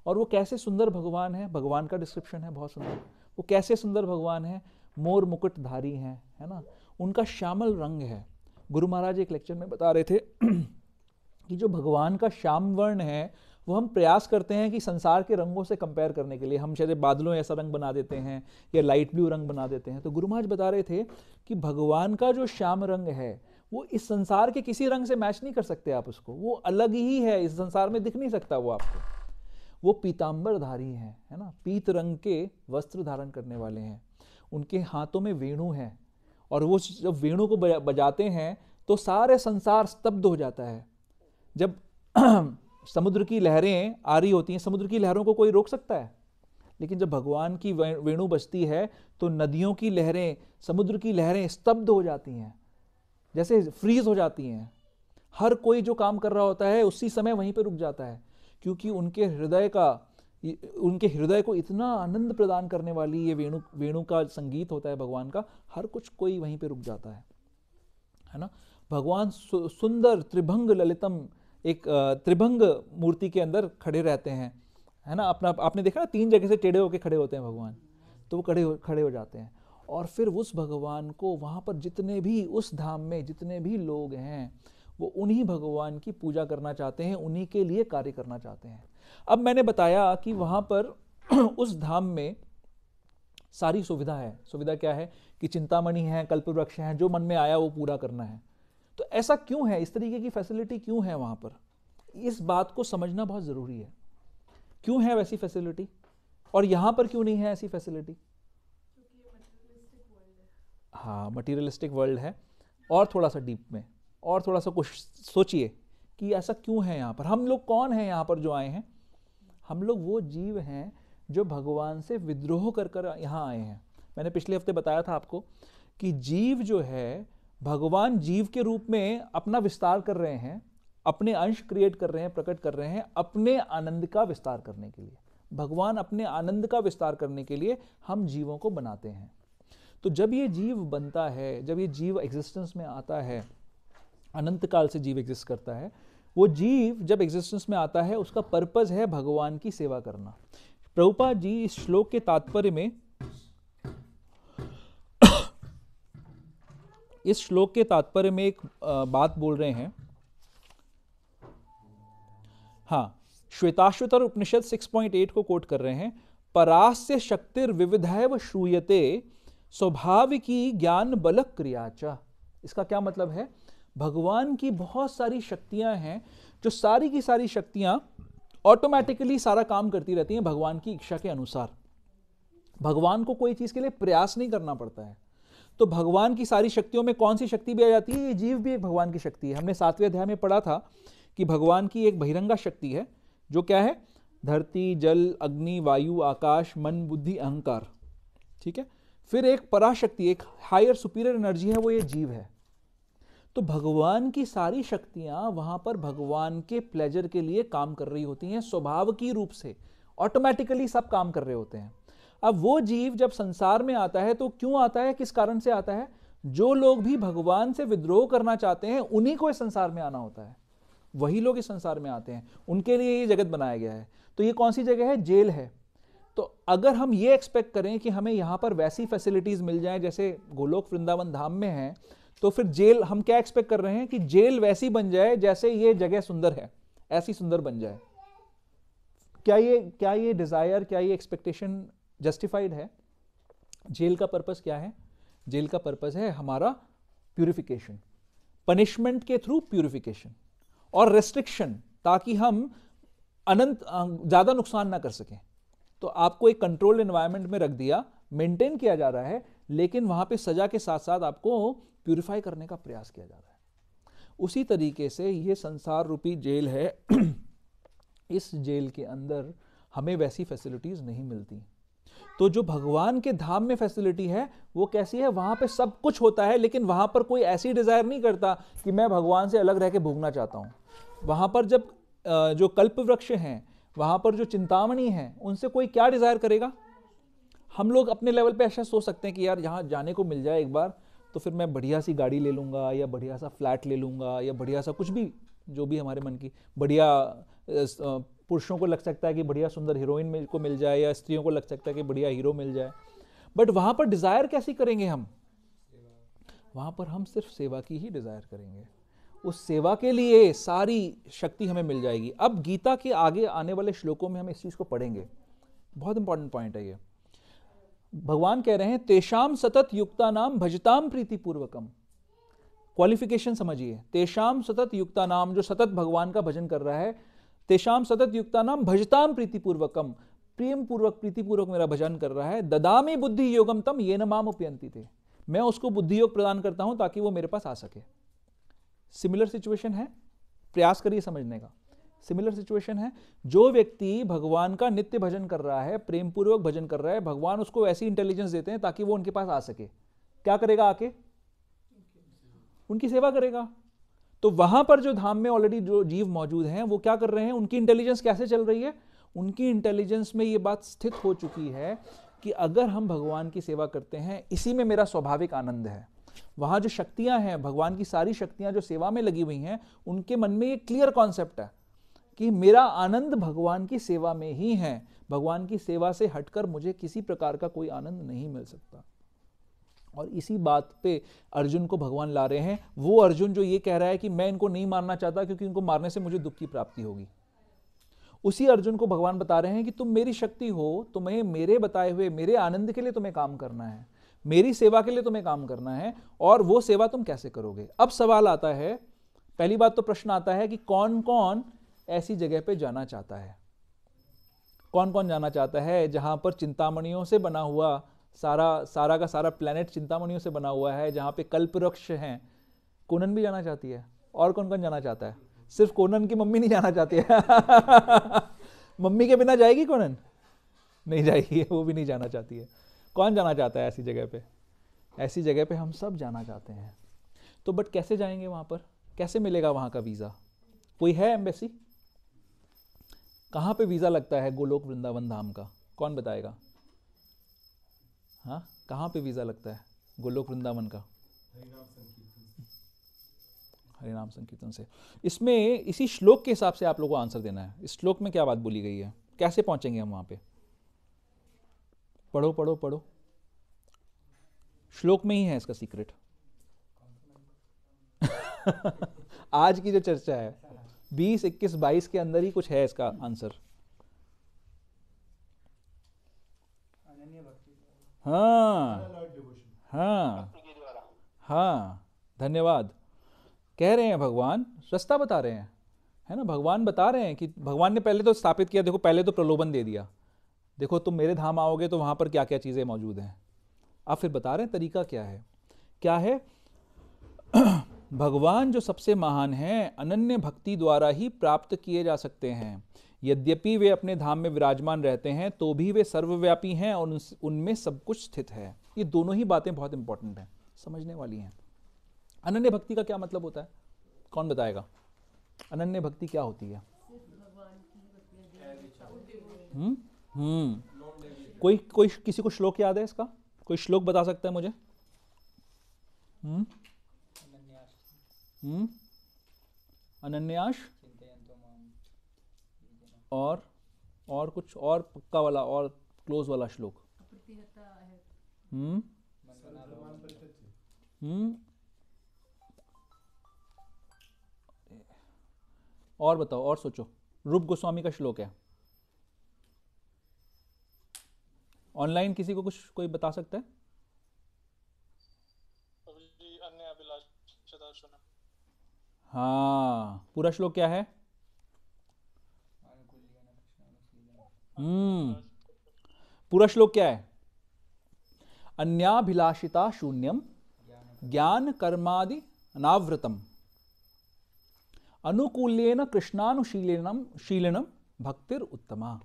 और वो कैसे सुंदर भगवान है, भगवान का डिस्क्रिप्शन है बहुत सुंदर। वो कैसे सुंदर भगवान है, मोर मुकुट धारी हैं, है ना, उनका श्यामल रंग है। गुरु महाराज एक लेक्चर में बता रहे थे कि जो भगवान का श्याम वर्ण है वो हम प्रयास करते हैं कि संसार के रंगों से कंपेयर करने के लिए हम शायद बादलों ऐसा रंग बना देते हैं या लाइट ब्लू रंग बना देते हैं। तो गुरु महाराज बता रहे थे कि भगवान का जो श्याम रंग है वो इस संसार के किसी रंग से मैच नहीं कर सकते आप उसको, वो अलग ही है, इस संसार में दिख नहीं सकता वो आपको। वो पीतांबरधारी है ना, पीत रंग के वस्त्र धारण करने वाले हैं, उनके हाथों में वेणु है, और वो जब वेणु को बजाते हैं तो सारे संसार स्तब्ध हो जाता है। जब समुद्र की लहरें आ रही होती हैं, समुद्र की लहरों को कोई रोक सकता है, लेकिन जब भगवान की वेणु बजती है तो नदियों की लहरें, समुद्र की लहरें स्तब्ध हो जाती हैं, जैसे फ्रीज हो जाती हैं। हर कोई जो काम कर रहा होता है उसी समय वहीं पर रुक जाता है, क्योंकि उनके हृदय को इतना आनंद प्रदान करने वाली ये वेणु का संगीत होता है भगवान का, हर कुछ कोई वहीं पे रुक जाता है ना। भगवान सुंदर त्रिभंग ललितम, एक त्रिभंग मूर्ति के अंदर खड़े रहते हैं, है ना। अपना आपने देखा ना, 3 जगह से टेढ़े होके खड़े होते हैं भगवान, तो वो खड़े हो जाते हैं। और फिर उस भगवान को वहाँ पर जितने भी उस धाम में जितने भी लोग हैं वो उन्हीं भगवान की पूजा करना चाहते हैं, उन्हीं के लिए कार्य करना चाहते हैं। अब मैंने बताया कि वहाँ पर उस धाम में सारी सुविधा है। सुविधा क्या है कि चिंतामणि है, कल्पवृक्ष हैं, जो मन में आया वो पूरा करना है। तो ऐसा क्यों है, इस तरीके की फैसिलिटी क्यों है वहाँ पर, इस बात को समझना बहुत ज़रूरी है। क्यों है वैसी फैसिलिटी और यहाँ पर क्यों नहीं है ऐसी फैसिलिटी? हाँ, मटीरियलिस्टिक वर्ल्ड है। और थोड़ा सा डीप में और थोड़ा सा कुछ सोचिए कि ऐसा क्यों है यहाँ पर। हम लोग कौन हैं यहाँ पर जो आए हैं? हम लोग वो जीव हैं जो भगवान से विद्रोह कर कर यहाँ आए हैं। मैंने पिछले हफ्ते बताया था आपको कि जीव जो है, भगवान जीव के रूप में अपना विस्तार कर रहे हैं, अपने अंश क्रिएट कर रहे हैं, प्रकट कर रहे हैं अपने आनंद का विस्तार करने के लिए। भगवान अपने आनंद का विस्तार करने के लिए हम जीवों को बनाते हैं। तो जब ये जीव बनता है, जब ये जीव एग्जिस्टेंस में आता है, अनंत काल से जीव एग्जिस्ट करता है, वो जीव जब एग्जिस्टेंस में आता है उसका पर्पस है भगवान की सेवा करना। प्रभुपाद जी इस श्लोक के तात्पर्य में इस श्लोक के तात्पर्य में एक बात बोल रहे हैं। हाँ, श्वेताश्वतर उपनिषद 6.8 को कोट कर रहे हैं। परास्य शक्तिर विविधैव श्रूयते स्वाभाविकी ज्ञान बल क्रियाचा। इसका क्या मतलब है? भगवान की बहुत सारी शक्तियां हैं जो सारी की सारी शक्तियां ऑटोमेटिकली सारा काम करती रहती हैं भगवान की इच्छा के अनुसार। भगवान को कोई चीज के लिए प्रयास नहीं करना पड़ता है। तो भगवान की सारी शक्तियों में कौन सी शक्ति भी आ जाती है? ये जीव भी एक भगवान की शक्ति है। हमने 7वें अध्याय में पढ़ा था कि भगवान की एक बहिरंगा शक्ति है जो क्या है? धरती, जल, अग्नि, वायु, आकाश, मन, बुद्धि, अहंकार। ठीक है। फिर एक पराशक्ति, एक हायर सुपीरियर एनर्जी है, वो ये जीव है। तो भगवान की सारी शक्तियां वहां पर भगवान के प्लेजर के लिए काम कर रही होती हैं, स्वभाव की रूप से ऑटोमेटिकली सब काम कर रहे होते हैं। अब वो जीव जब संसार में आता है तो क्यों आता है, किस कारण से आता है? जो लोग भी भगवान से विद्रोह करना चाहते हैं उन्हीं को इस संसार में आना होता है। वही लोग इस संसार में आते हैं, उनके लिए ये जगत बनाया गया है। तो ये कौन सी जगह है? जेल है। तो अगर हम ये एक्सपेक्ट करें कि हमें यहां पर वैसी फैसिलिटीज मिल जाएं जैसे गोलोक वृंदावन धाम में है, तो फिर जेल, हम क्या एक्सपेक्ट कर रहे हैं कि जेल वैसी बन जाए जैसे ये जगह सुंदर है, ऐसी सुंदर बन जाए। क्या ये डिजायर, क्या ये एक्सपेक्टेशन जस्टिफाइड है? जेल का पर्पस क्या है? जेल का पर्पस है हमारा प्यूरिफिकेशन, पनिशमेंट के थ्रू प्यूरिफिकेशन और रेस्ट्रिक्शन, ताकि हम अनंत ज्यादा नुकसान ना कर सकें। तो आपको एक कंट्रोल्ड एनवायरनमेंट में रख दिया, मेंटेन किया जा रहा है, लेकिन वहां पे सजा के साथ साथ आपको प्यूरिफाई करने का प्रयास किया जा रहा है। उसी तरीके से ये संसार रूपी जेल है। इस जेल के अंदर हमें वैसी फैसिलिटीज नहीं मिलती। तो जो भगवान के धाम में फैसिलिटी है वो कैसी है? वहां पे सब कुछ होता है, लेकिन वहां पर कोई ऐसी डिजायर नहीं करता कि मैं भगवान से अलग रह के भोगना चाहता हूं। वहां पर जब जो कल्प वृक्ष हैं, वहां पर जो चिंतामणि हैं, उनसे कोई क्या डिजायर करेगा? हम लोग अपने लेवल पे ऐसा सोच सकते हैं कि यार यहाँ जाने को मिल जाए एक बार तो फिर मैं बढ़िया सी गाड़ी ले लूंगा, या बढ़िया सा फ्लैट ले लूंगा, या बढ़िया सा कुछ भी, जो भी हमारे मन की बढ़िया। पुरुषों को लग सकता है कि बढ़िया सुंदर हीरोइन को मिल जाए, या स्त्रियों को लग सकता है कि बढ़िया हीरो मिल जाए। बट वहां पर डिजायर कैसी करेंगे हम? वहां पर हम सिर्फ सेवा की ही डिजायर करेंगे। उस सेवा के लिए सारी शक्ति हमें मिल जाएगी। अब गीता के आगे आने वाले श्लोकों में हम इस चीज को पढ़ेंगे। बहुत इंपॉर्टेंट पॉइंट है ये। भगवान कह रहे हैं तेषाम सतत युक्ता नाम भजताम प्रीतिपूर्वकम। क्वालिफिकेशन समझिए। तेषाम सतत युक्ता नाम, जो सतत भगवान का भजन कर रहा है, तेषाम सतत युक्ता नाम भजताम प्रीतिपूर्वकम, प्रेम पूर्वक, प्रीतिपूर्वक मेरा भजन कर रहा है। ददामी बुद्धि योगम तम येन माम उपयंति थे। मैं उसको बुद्धि योग प्रदान करता हूं ताकि वो मेरे पास आ सके। सिमिलर सिचुएशन है, प्रयास करिए समझने का। सिमिलर सिचुएशन है। जो व्यक्ति भगवान का नित्य भजन कर रहा है, प्रेम पूर्वक भजन कर रहा है, भगवान उसको ऐसी इंटेलिजेंस देते हैं ताकि वो उनके पास आ सके। क्या करेगा? आके उनकी सेवा करेगा। तो वहां पर जो धाम में ऑलरेडी जो जीव मौजूद हैं वो क्या कर रहे हैं? उनकी इंटेलिजेंस कैसे चल रही है? उनकी इंटेलिजेंस में ये बात स्थित हो चुकी है कि अगर हम भगवान की सेवा करते हैं, इसी में मेरा स्वाभाविक आनंद है। वहां जो शक्तियां हैं, भगवान की सारी शक्तियां जो सेवा में लगी हुई हैं, उनके मन में ये क्लियर कॉन्सेप्ट है कि मेरा आनंद भगवान की सेवा में ही है। भगवान की सेवा से हटकर मुझे किसी प्रकार का कोई आनंद नहीं मिल सकता। और इसी बात पे अर्जुन को भगवान ला रहे हैं। वो अर्जुन जो ये कह रहा है कि मैं इनको नहीं मारना चाहता क्योंकि इनको मारने से मुझे दुख की प्राप्ति होगी, उसी अर्जुन को भगवान बता रहे हैं कि तुम मेरी शक्ति हो, तुम्हें मेरे बताए हुए मेरे आनंद के लिए तुम्हें काम करना है, मेरी सेवा के लिए तुम्हें काम करना है। और वो सेवा तुम कैसे करोगे? अब सवाल आता है, पहली बात तो प्रश्न आता है कि कौन कौन ऐसी जगह पे जाना चाहता है? कौन कौन जाना चाहता है जहां पर चिंतामणियों से बना हुआ सारा का सारा प्लेनेट चिंतामणियों से बना हुआ है, जहां पे कल्प वृक्ष हैं? कोनन भी जाना चाहती है। और कौन कौन जाना चाहता है? सिर्फ कोनन की मम्मी नहीं जाना चाहती है। मम्मी के बिना जाएगी कौन? नहीं जाएगी, वो भी नहीं जाना चाहती है। कौन जाना चाहता है ऐसी जगह पे? ऐसी जगह पे हम सब जाना चाहते हैं। तो बट कैसे जाएंगे वहाँ पर? कैसे मिलेगा वहाँ का वीज़ा? कोई है एम्बेसी? कहाँ पे वीज़ा लगता है गोलोक वृंदावन धाम का? कौन बताएगा? हाँ, कहाँ पे वीज़ा लगता है गोलोक वृंदावन का? हरिनाम संकीर्तन से। इसमें इसी श्लोक के हिसाब से आप लोगों को आंसर देना है। इस श्लोक में क्या बात बोली गई है, कैसे पहुंचेंगे हम वहां पे? पढ़ो पढ़ो पढ़ो, श्लोक में ही है इसका सीक्रेट। आज की जो चर्चा है 20, 21, 22 के अंदर ही कुछ है इसका आंसर। हाँ हाँ हाँ, धन्यवाद। कह रहे हैं भगवान रास्ता बता रहे हैं, है ना? भगवान बता रहे हैं कि भगवान ने पहले तो स्थापित किया, देखो पहले तो प्रलोभन दे दिया, देखो तुम मेरे धाम आओगे तो वहां पर क्या क्या चीजें मौजूद हैं। अब फिर बता रहे हैं तरीका क्या है। क्या है? भगवान जो सबसे महान हैं, अनन्य भक्ति द्वारा ही प्राप्त किए जा सकते हैं। यद्यपि वे अपने धाम में विराजमान रहते हैं तो भी वे सर्वव्यापी हैं और उनमें सब कुछ स्थित है। ये दोनों ही बातें बहुत इंपॉर्टेंट हैं, समझने वाली हैं। अनन्य भक्ति का क्या मतलब होता है? कौन बताएगा? अनन्य भक्ति क्या होती है? कोई किसी को श्लोक याद है इसका? कोई श्लोक बता सकता है मुझे? अनन्याश और कुछ और पक्का वाला और क्लोज वाला श्लोक? और बताओ, और सोचो। रूप गोस्वामी का श्लोक है। ऑनलाइन किसी को कुछ कोई बता सकता है? हाँ, पूरा श्लोक क्या है? पूरा श्लोक क्या है? अन्याभिलाषिता शून्यम ज्ञान कर्मादि अनावृतम अनुकूल्येन कृष्णानुशीलनम भक्तिर उत्तमा।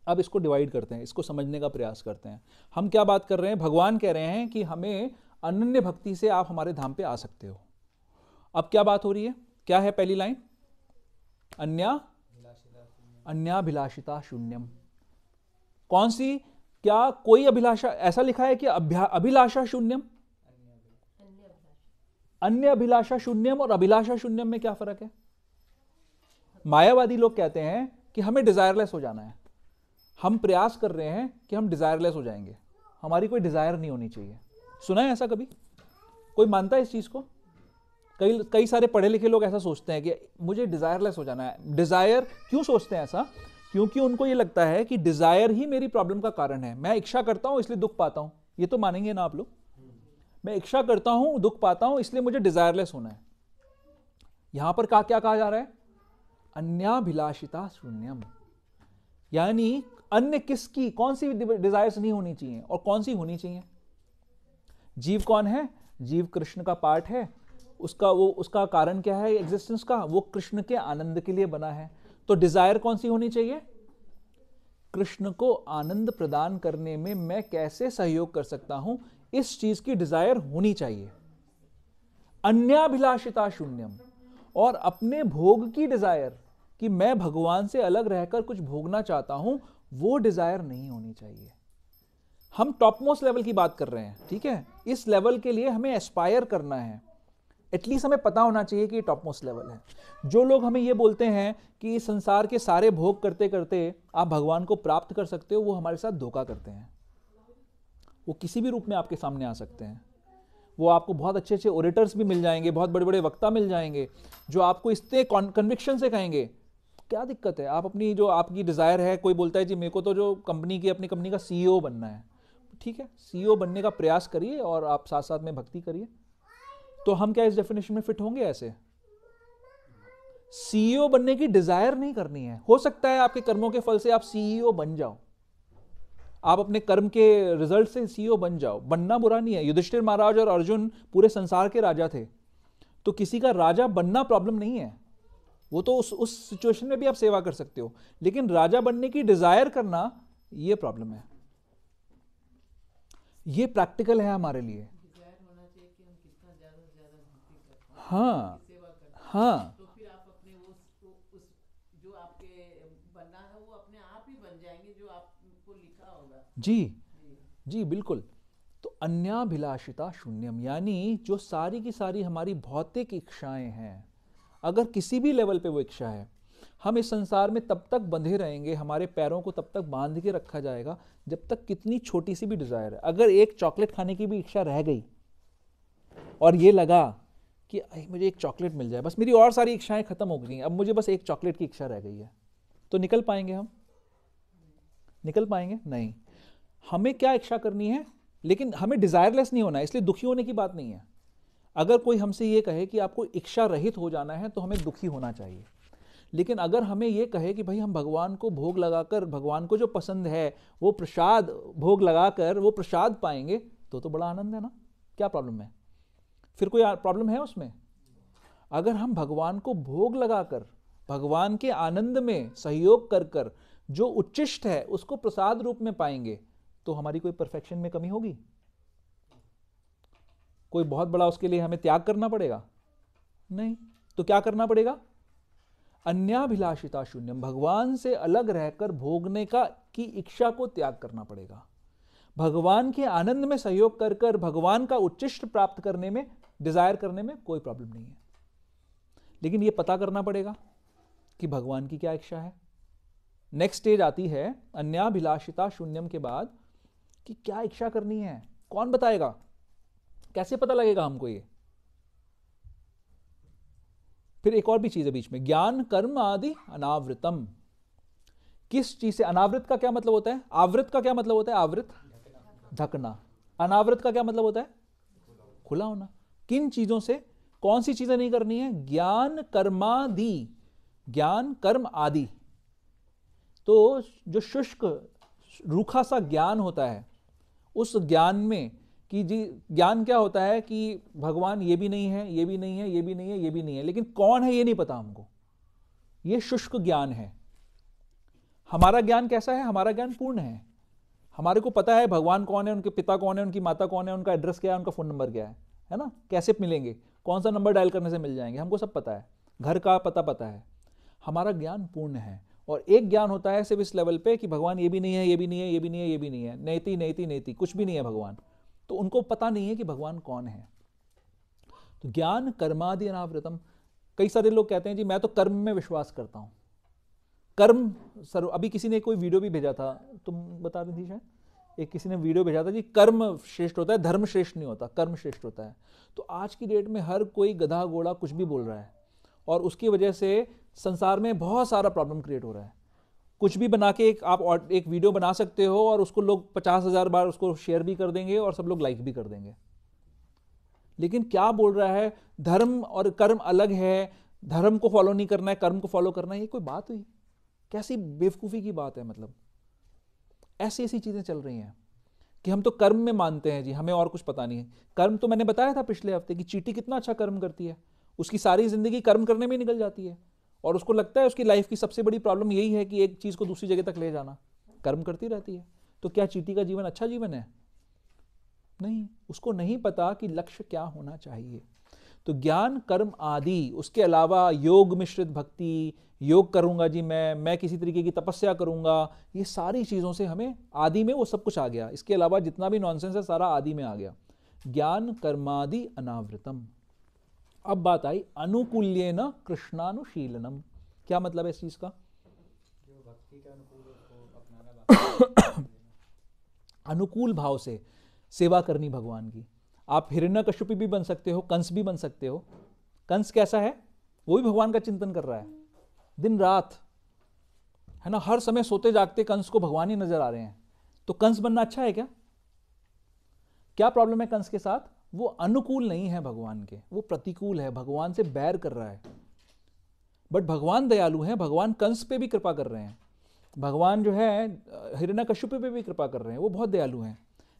अब इसको डिवाइड करते हैं, इसको समझने का प्रयास करते हैं। हम क्या बात कर रहे हैं? भगवान कह रहे हैं कि हमें अनन्य भक्ति से आप हमारे धाम पे आ सकते हो। अब क्या बात हो रही है? क्या है पहली लाइन? अन्याभिलाषिता शून्यम। कौन सी? क्या कोई अभिलाषा? ऐसा लिखा है कि अभिलाषा शून्यम। अन्य अभिलाषा शून्यम और अभिलाषा शून्यम में क्या फर्क है? मायावादी लोग कहते हैं कि हमें डिजायरलेस हो जाना है। हम प्रयास कर रहे हैं कि हम डिजायरलेस हो जाएंगे, हमारी कोई डिजायर नहीं होनी चाहिए। सुना है ऐसा कभी? कोई मानता है इस चीज को? कई सारे पढ़े लिखे लोग ऐसा सोचते हैं कि मुझे डिजायरलेस हो जाना है। डिजायर क्यों सोचते हैं ऐसा? क्योंकि उनको ये लगता है कि डिजायर ही मेरी प्रॉब्लम का कारण है। मैं इच्छा करता हूं इसलिए दुख पाता हूं। ये तो मानेंगे ना आप लोग? मैं इच्छा करता हूं, दुख पाता हूं, इसलिए मुझे डिजायरलेस होना है। यहां पर क्या कहा जा रहा है? अन्याभिलाषिता शून्यम, यानी अन्य किसकी, कौन सी डिजायर्स नहीं होनी चाहिए और कौन सी होनी चाहिए? जीव कौन है? जीव कृष्ण का पार्ट है। उसका कारण क्या है एग्जिस्टेंस का? वो कृष्ण के आनंद के लिए बना है। तो डिजायर कौन सी होनी चाहिए? कृष्ण को आनंद प्रदान करने में मैं कैसे सहयोग कर सकता हूं, इस चीज की डिजायर होनी चाहिए। अन्याभिलाषिता शून्यम, और अपने भोग की डिजायर कि मैं भगवान से अलग रहकर कुछ भोगना चाहता हूं, वो डिजायर नहीं होनी चाहिए। हम टॉप मोस्ट लेवल की बात कर रहे हैं, ठीक है? इस लेवल के लिए हमें एस्पायर करना है। एटलीस्ट हमें पता होना चाहिए कि ये टॉप मोस्ट लेवल है। जो लोग हमें ये बोलते हैं कि इस संसार के सारे भोग करते करते आप भगवान को प्राप्त कर सकते हो, वो हमारे साथ धोखा करते हैं। वो किसी भी रूप में आपके सामने आ सकते हैं। वो आपको बहुत अच्छे अच्छे ओरेटर्स भी मिल जाएंगे, बहुत बड़े बड़े वक्ता मिल जाएंगे, जो आपको इतने कन्विक्शन से कहेंगे क्या दिक्कत है, आप अपनी जो आपकी डिजायर है, कोई बोलता है जी मेरे को तो जो कंपनी की, अपनी कंपनी का सीईओ बनना है, ठीक है, सीईओ बनने का प्रयास करिए और आप साथ साथ में भक्ति करिए। तो हम क्या इस डेफिनेशन में फिट होंगे? ऐसे सीईओ बनने की डिजायर नहीं करनी है। हो सकता है आपके कर्मों के फल से आप सीईओ बन जाओ, आप अपने कर्म के रिजल्ट से सीईओ बन जाओ, बनना बुरा नहीं है। युधिष्ठिर महाराज और अर्जुन पूरे संसार के राजा थे, तो किसी का राजा बनना प्रॉब्लम नहीं है। वो तो उस सिचुएशन में भी आप सेवा कर सकते हो, लेकिन राजा बनने की डिजायर करना, ये प्रॉब्लम है। ये प्रैक्टिकल है हमारे लिए। हाँ हाँ, तो फिर आप अपने उस जो आपके बनना है वो अपने आप ही बन जाएंगे, जो आपको लिखा होगा। जी जी बिल्कुल। तो अन्याभिलाषिता शून्यम, यानी जो सारी की सारी हमारी भौतिक इच्छाएं हैं, अगर किसी भी लेवल पे वो इच्छा है, हम इस संसार में तब तक बंधे रहेंगे, हमारे पैरों को तब तक बांध के रखा जाएगा जब तक कितनी छोटी सी भी डिजायर है। अगर एक चॉकलेट खाने की भी इच्छा रह गई और ये लगा कि मुझे एक चॉकलेट मिल जाए, बस मेरी और सारी इच्छाएं खत्म हो गई, अब मुझे बस एक चॉकलेट की इच्छा रह गई है, तो निकल पाएंगे हम? निकल पाएंगे नहीं। हमें क्या इच्छा करनी है, लेकिन हमें डिजायरलेस नहीं होना है, इसलिए दुखी होने की बात नहीं है। अगर कोई हमसे ये कहे कि आपको इच्छा रहित हो जाना है तो हमें दुखी होना चाहिए। लेकिन अगर हमें ये कहे कि भाई हम भगवान को भोग लगाकर, भगवान को जो पसंद है वो प्रसाद भोग लगाकर वो प्रसाद पाएंगे, तो बड़ा आनंद है ना। क्या प्रॉब्लम है? फिर कोई प्रॉब्लम है उसमें? अगर हम भगवान को भोग लगाकर भगवान के आनंद में सहयोग कर कर जो उच्चिष्ट है उसको प्रसाद रूप में पाएंगे, तो हमारी कोई परफेक्शन में कमी होगी? कोई बहुत बड़ा उसके लिए हमें त्याग करना पड़ेगा? नहीं। तो क्या करना पड़ेगा? अन्याभिलाषिता शून्यम, भगवान से अलग रहकर भोगने की इच्छा को त्याग करना पड़ेगा। भगवान के आनंद में सहयोग कर कर भगवान का उच्चिष्ट प्राप्त करने में, डिजायर करने में कोई प्रॉब्लम नहीं है। लेकिन यह पता करना पड़ेगा कि भगवान की क्या इच्छा है। नेक्स्ट स्टेज आती है अन्याभिलाषिता शून्यम के बाद कि क्या इच्छा करनी है। कौन बताएगा? कैसे पता लगेगा हमको ये? फिर एक और भी चीज है बीच में, ज्ञान कर्म आदि अनावृतम। किस चीज से? अनावृत का क्या मतलब होता है? आवृत का क्या मतलब होता है? आवृत ढकना। अनावृत का क्या मतलब होता है? खुला होना। किन चीजों से? कौन सी चीजें नहीं करनी है? ज्ञान कर्मादि, ज्ञान कर्म आदि। तो जो शुष्क रूखा सा ज्ञान होता है, उस ज्ञान में कि जी ज्ञान क्या होता है कि भगवान ये भी नहीं है, ये भी नहीं है, ये भी नहीं है, ये भी नहीं है, लेकिन कौन है ये नहीं पता हमको, ये शुष्क ज्ञान है। हमारा ज्ञान कैसा है? हमारा ज्ञान पूर्ण है। हमारे को पता है भगवान कौन है, उनके पिता कौन है, उनकी माता कौन है, उनका एड्रेस क्या है, उनका फोन नंबर क्या है ना, कैसे मिलेंगे, कौन सा नंबर डायल करने से मिल जाएंगे, हमको सब पता है, घर का पता है। हमारा ज्ञान पूर्ण है। और एक ज्ञान होता है सिर्फ इस लेवल पे कि भगवान ये भी नहीं है, ये भी नहीं है, ये भी नहीं है, ये भी नहीं है, नेति नेति नेति, कुछ भी नहीं है भगवान। तो उनको पता नहीं है कि भगवान कौन है। तो ज्ञान कर्मादि अनावृतम। कई सारे लोग कहते हैं जी मैं तो कर्म में विश्वास करता हूं, कर्म सर्व। अभी किसी ने कोई वीडियो भी भेजा था, तुम बता रही थी शायद, एक किसी ने वीडियो भेजा था जी कर्म श्रेष्ठ होता है, धर्म श्रेष्ठ नहीं होता, कर्म श्रेष्ठ होता है। तो आज की डेट में हर कोई गधा घोड़ा कुछ भी बोल रहा है, और उसकी वजह से संसार में बहुत सारा प्रॉब्लम क्रिएट हो रहा है। कुछ भी बना के आप एक वीडियो बना सकते हो और उसको लोग 50,000 बार उसको शेयर भी कर देंगे और सब लोग लाइक भी कर देंगे। लेकिन क्या बोल रहा है? धर्म और कर्म अलग है, धर्म को फॉलो नहीं करना है, कर्म को फॉलो करना है। ये कोई बात हुई? कैसी बेवकूफ़ी की बात है। मतलब ऐसी ऐसी चीज़ें चल रही हैं कि हम तो कर्म में मानते हैं जी, हमें और कुछ पता नहीं है। कर्म तो मैंने बताया था पिछले हफ्ते कि चींटी कितना अच्छा कर्म करती है, उसकी सारी जिंदगी कर्म करने में निकल जाती है, और उसको लगता है उसकी लाइफ की सबसे बड़ी प्रॉब्लम यही है कि एक चीज़ को दूसरी जगह तक ले जाना, कर्म करती रहती है। तो क्या चींटी का जीवन अच्छा जीवन है? नहीं। उसको नहीं पता कि लक्ष्य क्या होना चाहिए। तो ज्ञान कर्म आदि, उसके अलावा योग मिश्रित भक्ति, योग करूंगा जी मैं किसी तरीके की तपस्या करूंगा, ये सारी चीज़ों से हमें आदि में वो सब कुछ आ गया। इसके अलावा जितना भी नॉनसेंस है सारा आदि में आ गया। ज्ञान कर्मादि अनावृतम। अब बात आई अनुकूल्येन कृष्णानुशीलनम। क्या मतलब है इस चीज का? अनुकूल भाव से सेवा करनी भगवान की। आप हिरण्यकश्यप भी बन सकते हो, कंस भी बन सकते हो। कंस कैसा है? वो भी भगवान का चिंतन कर रहा है दिन रात, है ना, हर समय सोते जागते कंस को भगवान ही नजर आ रहे हैं। तो कंस बनना अच्छा है क्या? क्या प्रॉब्लम है कंस के साथ? वो अनुकूल नहीं है भगवान के, वो प्रतिकूल है, भगवान से बैर कर रहा है। बट भगवान दयालु हैं, भगवान कंस पे भी कृपा कर रहे हैं, भगवान जो है हिरण्यकश्यप पे भी कृपा कर रहे हैं, वो बहुत दयालु हैं।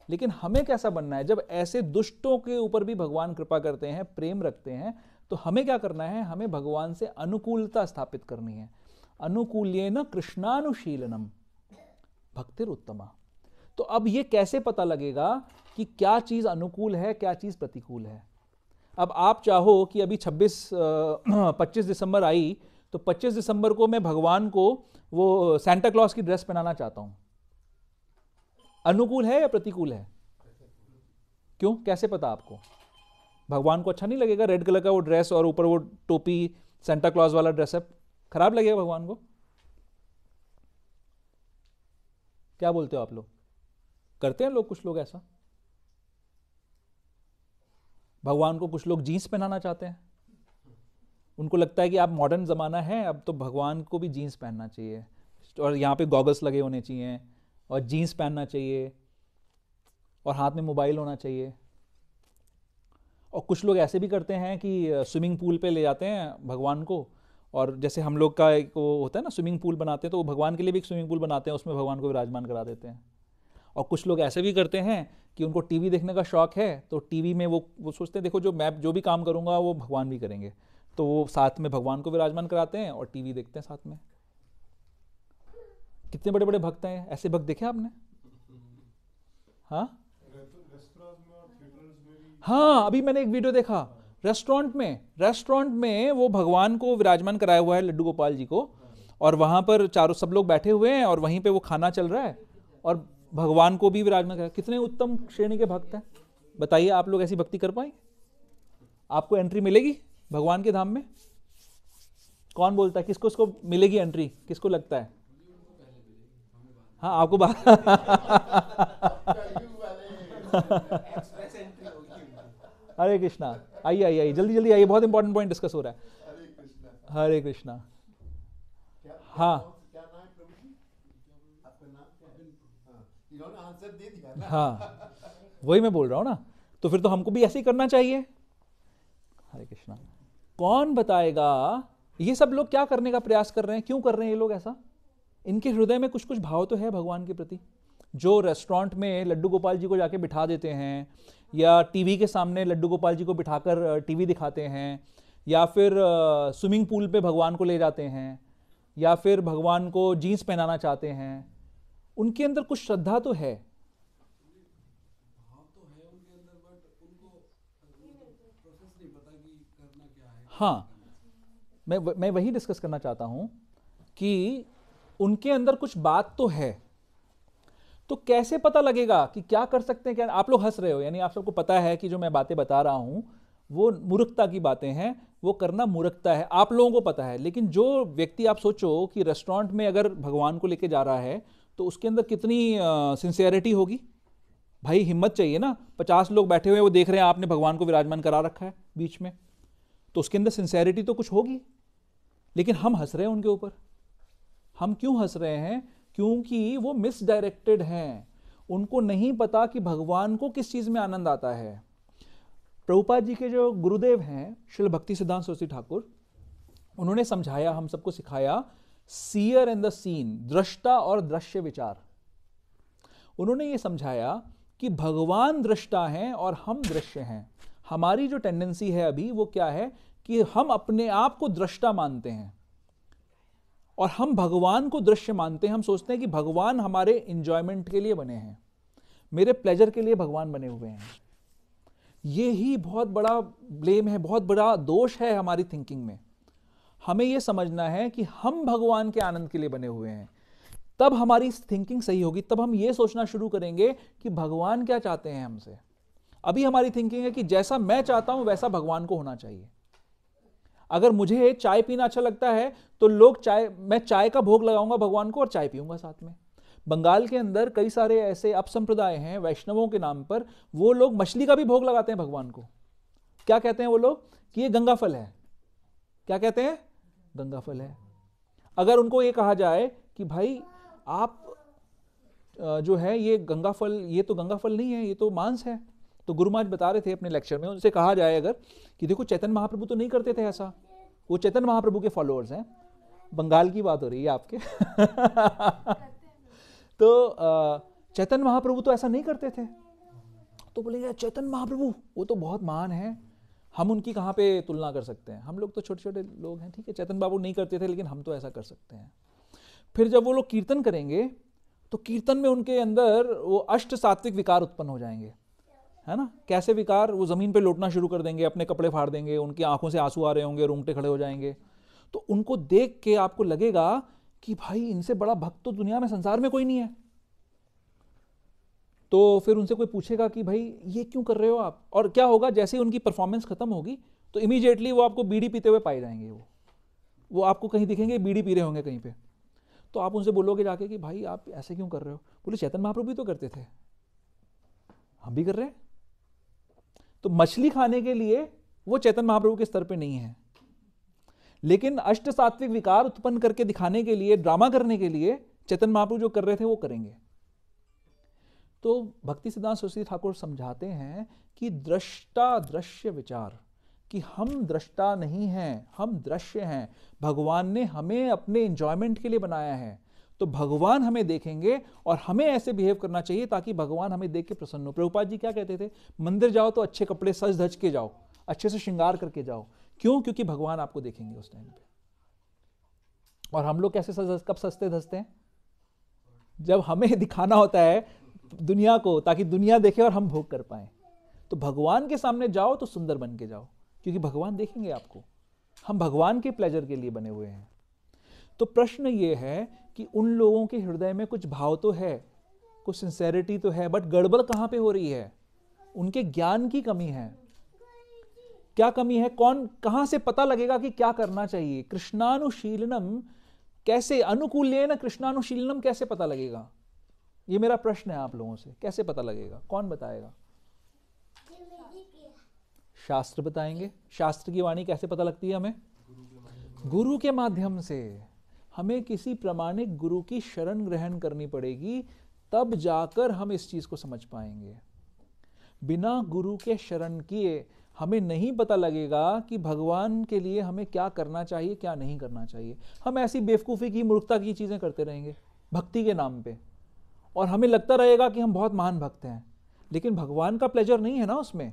लेकिन हमें कैसा बनना है? जब ऐसे दुष्टों के ऊपर भी भगवान कृपा करते हैं, प्रेम रखते हैं, तो हमें क्या करना है, हमें भगवान से अनुकूलता स्थापित करनी है। अनुकूल्येन कृष्णानुशीलनम भक्तिर उत्तमा। तो अब ये कैसे पता लगेगा कि क्या चीज अनुकूल है, क्या चीज प्रतिकूल है? अब आप चाहो कि अभी 25 दिसंबर आई, तो 25 दिसंबर को मैं भगवान को वो सैंटा क्लॉज की ड्रेस पहनाना चाहता हूं, अनुकूल है या प्रतिकूल है? क्यों, कैसे पता आपको? भगवान को अच्छा नहीं लगेगा रेड कलर का वो ड्रेस और ऊपर वो टोपी, सेंटा क्लॉज वाला ड्रेसअप, खराब लगेगा भगवान को? क्या बोलते हो आप लोग? करते हैं लोग, कुछ लोग ऐसा। भगवान को कुछ लोग जीन्स पहनाना चाहते हैं, उनको लगता है कि आप मॉडर्न ज़माना है, अब तो भगवान को भी जीन्स पहनना चाहिए और यहाँ पे गॉगल्स लगे होने चाहिए और जीन्स पहनना चाहिए और हाथ में मोबाइल होना चाहिए। और कुछ लोग ऐसे भी करते हैं कि स्विमिंग पूल पे ले जाते हैं भगवान को, और जैसे हम लोग का एक वो होता है ना स्विमिंग पूल बनाते हैं, तो वो भगवान के लिए भी एक स्विमिंग पूल बनाते हैं, उसमें भगवान को विराजमान करा देते हैं। और कुछ लोग ऐसे भी करते हैं कि उनको टीवी देखने का शौक है, तो टीवी में वो सोचते हैं देखो जो मैं जो भी काम करूँगा वो भगवान भी करेंगे, तो वो साथ में भगवान को विराजमान कराते हैं और टीवी देखते हैं साथ में। कितने बड़े बड़े भक्त हैं, ऐसे भक्त देखे आपने? हाँ, अभी मैंने एक वीडियो देखा, रेस्टोरेंट में वो भगवान को विराजमान कराया हुआ है, लड्डू गोपाल जी को, और वहां पर चारों सब लोग बैठे हुए हैं और वहीं पे वो खाना चल रहा है और भगवान को भी विराजमान कराया। कितने उत्तम श्रेणी के भक्त हैं, बताइए आप लोग ऐसी भक्ति कर पाएंगे? आपको एंट्री मिलेगी भगवान के धाम में? कौन बोलता है, किसको इसको मिलेगी एंट्री, किसको लगता है? हाँ, आपको बात हरे कृष्णा, आइए आइए आइए, जल्दी जल्दी आइए, बहुत इंपॉर्टेंट पॉइंट डिस्कस हो रहा है। हरे कृष्णा। हाँ हाँ, वही मैं बोल रहा हूँ ना, तो फिर तो हमको भी ऐसे ही करना चाहिए। हरे कृष्णा। कौन बताएगा ये सब लोग क्या करने का प्रयास कर रहे हैं, क्यों कर रहे हैं ये लोग ऐसा? इनके हृदय में कुछ कुछ भाव तो है भगवान के प्रति। जो रेस्टोरेंट में लड्डू गोपाल जी को जाके बिठा देते हैं, या टीवी के सामने लड्डू गोपाल जी को बिठाकर टीवी दिखाते हैं, या फिर स्विमिंग पूल पे भगवान को ले जाते हैं, या फिर भगवान को जीन्स पहनाना चाहते हैं, उनके अंदर कुछ श्रद्धा तो है। हाँ, मैं वही डिस्कस करना चाहता हूं कि उनके अंदर कुछ बात तो है। तो कैसे पता लगेगा कि क्या कर सकते हैं? क्या आप लोग हंस रहे हो, यानी आप सबको पता है कि जो मैं बातें बता रहा हूं वो मूर्खता की बातें हैं, वो करना मूर्खता है, आप लोगों को पता है। लेकिन जो व्यक्ति, आप सोचो कि रेस्टोरेंट में अगर भगवान को लेके जा रहा है तो उसके अंदर कितनी सिंसियरिटी होगी। भाई हिम्मत चाहिए ना, 50 लोग बैठे हुए वो देख रहे हैं आपने भगवान को विराजमान करा रखा है बीच में, तो उसके अंदर सिंसियरिटी तो कुछ होगी। लेकिन हम हंस रहे हैं उनके ऊपर। हम क्यों हंस रहे हैं? क्योंकि वो मिसडायरेक्टेड हैं, उनको नहीं पता कि भगवान को किस चीज में आनंद आता है। प्रभुपाद जी के जो गुरुदेव हैं श्रील भक्ति सिद्धांत सरस्वती ठाकुर, उन्होंने समझाया, हम सबको सिखाया, सीयर एंड द सीन, दृष्टा और दृश्य विचार। उन्होंने ये समझाया कि भगवान दृष्टा हैं और हम दृश्य हैं। हमारी जो टेंडेंसी है अभी वो क्या है कि हम अपने आप को दृष्टा मानते हैं और हम भगवान को दृश्य मानते हैं। हम सोचते हैं कि भगवान हमारे इंजॉयमेंट के लिए बने हैं, मेरे प्लेजर के लिए भगवान बने हुए हैं। ये ही बहुत बड़ा ब्लेम है, बहुत बड़ा दोष है हमारी थिंकिंग में। हमें यह समझना है कि हम भगवान के आनंद के लिए बने हुए हैं, तब हमारी थिंकिंग सही होगी। तब हम ये सोचना शुरू करेंगे कि भगवान क्या चाहते हैं हमसे। अभी हमारी थिंकिंग है कि जैसा मैं चाहता हूं वैसा भगवान को होना चाहिए। अगर मुझे चाय पीना अच्छा लगता है तो मैं चाय का भोग लगाऊंगा भगवान को और चाय पीऊंगा साथ में। बंगाल के अंदर कई सारे ऐसे अपसंप्रदाय हैं वैष्णवों के नाम पर, वो लोग मछली का भी भोग लगाते हैं भगवान को। क्या कहते हैं वो लोग? कि ये गंगा फल है। क्या कहते हैं? गंगा फल है। अगर उनको ये कहा जाए कि भाई आप जो है ये गंगा फल, ये तो गंगा फल नहीं है, ये तो मांस है, तो गुरु महाराज बता रहे थे अपने लेक्चर में, उनसे कहा जाए अगर कि देखो चैतन्य महाप्रभु तो नहीं करते थे ऐसा, वो चैतन्य महाप्रभु के फॉलोअर्स हैं, बंगाल की बात हो रही है आपके तो चैतन्य महाप्रभु तो ऐसा नहीं करते थे। तो बोलेंगे चैतन्य महाप्रभु वो तो बहुत महान है, हम उनकी कहाँ पे तुलना कर सकते हैं? हम लोग तो छोटे छोटे लोग हैं, ठीक है, चेतन बाबू नहीं करते थे लेकिन हम तो ऐसा कर सकते हैं। फिर जब वो लोग कीर्तन करेंगे तो कीर्तन में उनके अंदर वो अष्ट सात्विक विकार उत्पन्न हो जाएंगे, है ना। कैसे विकार? वो जमीन पे लौटना शुरू कर देंगे, अपने कपड़े फाड़ देंगे, उनकी आंखों से आंसू आ रहे होंगे, रोंगटे खड़े हो जाएंगे। तो उनको देख के आपको लगेगा कि भाई इनसे बड़ा भक्त तो दुनिया में संसार में कोई नहीं है। तो फिर उनसे कोई पूछेगा कि भाई ये क्यों कर रहे हो आप, और क्या होगा, जैसे ही उनकी परफॉर्मेंस खत्म होगी तो इमीडिएटली वो आपको बीड़ी पीते हुए पाए जाएंगे। वो आपको कहीं दिखेंगे बीड़ी पी रहे होंगे कहीं पे। तो आप उनसे बोलोगे जाके कि भाई आप ऐसे क्यों कर रहे हो? बोले चैतन्य महाप्रभु भी तो करते थे, हम भी कर रहे हैं। तो मछली खाने के लिए वो चैतन्य महाप्रभु के स्तर पे नहीं है, लेकिन अष्ट सात्विक विकार उत्पन्न करके दिखाने के लिए, ड्रामा करने के लिए चैतन्य महाप्रभु जो कर रहे थे वो करेंगे। तो भक्ति सिद्धांत सरस्वती ठाकुर समझाते हैं कि दृष्टा दृश्य विचार, कि हम दृष्टा नहीं हैं, हम दृश्य हैं। भगवान ने हमें अपने एंजॉयमेंट के लिए बनाया है, तो भगवान हमें देखेंगे और हमें ऐसे बिहेव करना चाहिए ताकि भगवान हमें देख के प्रसन्न हो। प्रभुपाद जी क्या कहते थे? मंदिर जाओ तो अच्छे कपड़े सज धज के जाओ, अच्छे से श्रृंगार करके जाओ। क्यों? क्योंकि भगवान आपको देखेंगे उस टाइम पे। और हम लोग कैसे कब सजते धजते हैं? जब हमें दिखाना होता है दुनिया को, ताकि दुनिया देखे और हम भोग कर पाए। तो भगवान के सामने जाओ तो सुंदर बन के जाओ, क्योंकि भगवान देखेंगे आपको। हम भगवान के प्लेजर के लिए बने हुए हैं। तो प्रश्न ये है कि उन लोगों के हृदय में कुछ भाव तो है, कुछ सिंसेरिटी तो है, बट गड़बड़ कहां पे हो रही है? उनके ज्ञान की कमी है। क्या कमी है? कौन, कहां से पता लगेगा कि क्या करना चाहिए? कृष्णानुशीलनम कैसे, अनुकूल्येन कृष्णानुशीलनम कैसे पता लगेगा? ये मेरा प्रश्न है आप लोगों से। कैसे पता लगेगा? कौन बताएगा? शास्त्र बताएंगे। शास्त्र की वाणी कैसे पता लगती है हमें? गुरु के माध्यम से। हमें किसी प्रामाणिक गुरु की शरण ग्रहण करनी पड़ेगी, तब जाकर हम इस चीज को समझ पाएंगे। बिना गुरु के शरण किए हमें नहीं पता लगेगा कि भगवान के लिए हमें क्या करना चाहिए, क्या नहीं करना चाहिए। हम ऐसी बेवकूफ़ी की, मूर्खता की चीज़ें करते रहेंगे भक्ति के नाम पे, और हमें लगता रहेगा कि हम बहुत महान भक्त हैं, लेकिन भगवान का प्लेजर नहीं है ना उसमें।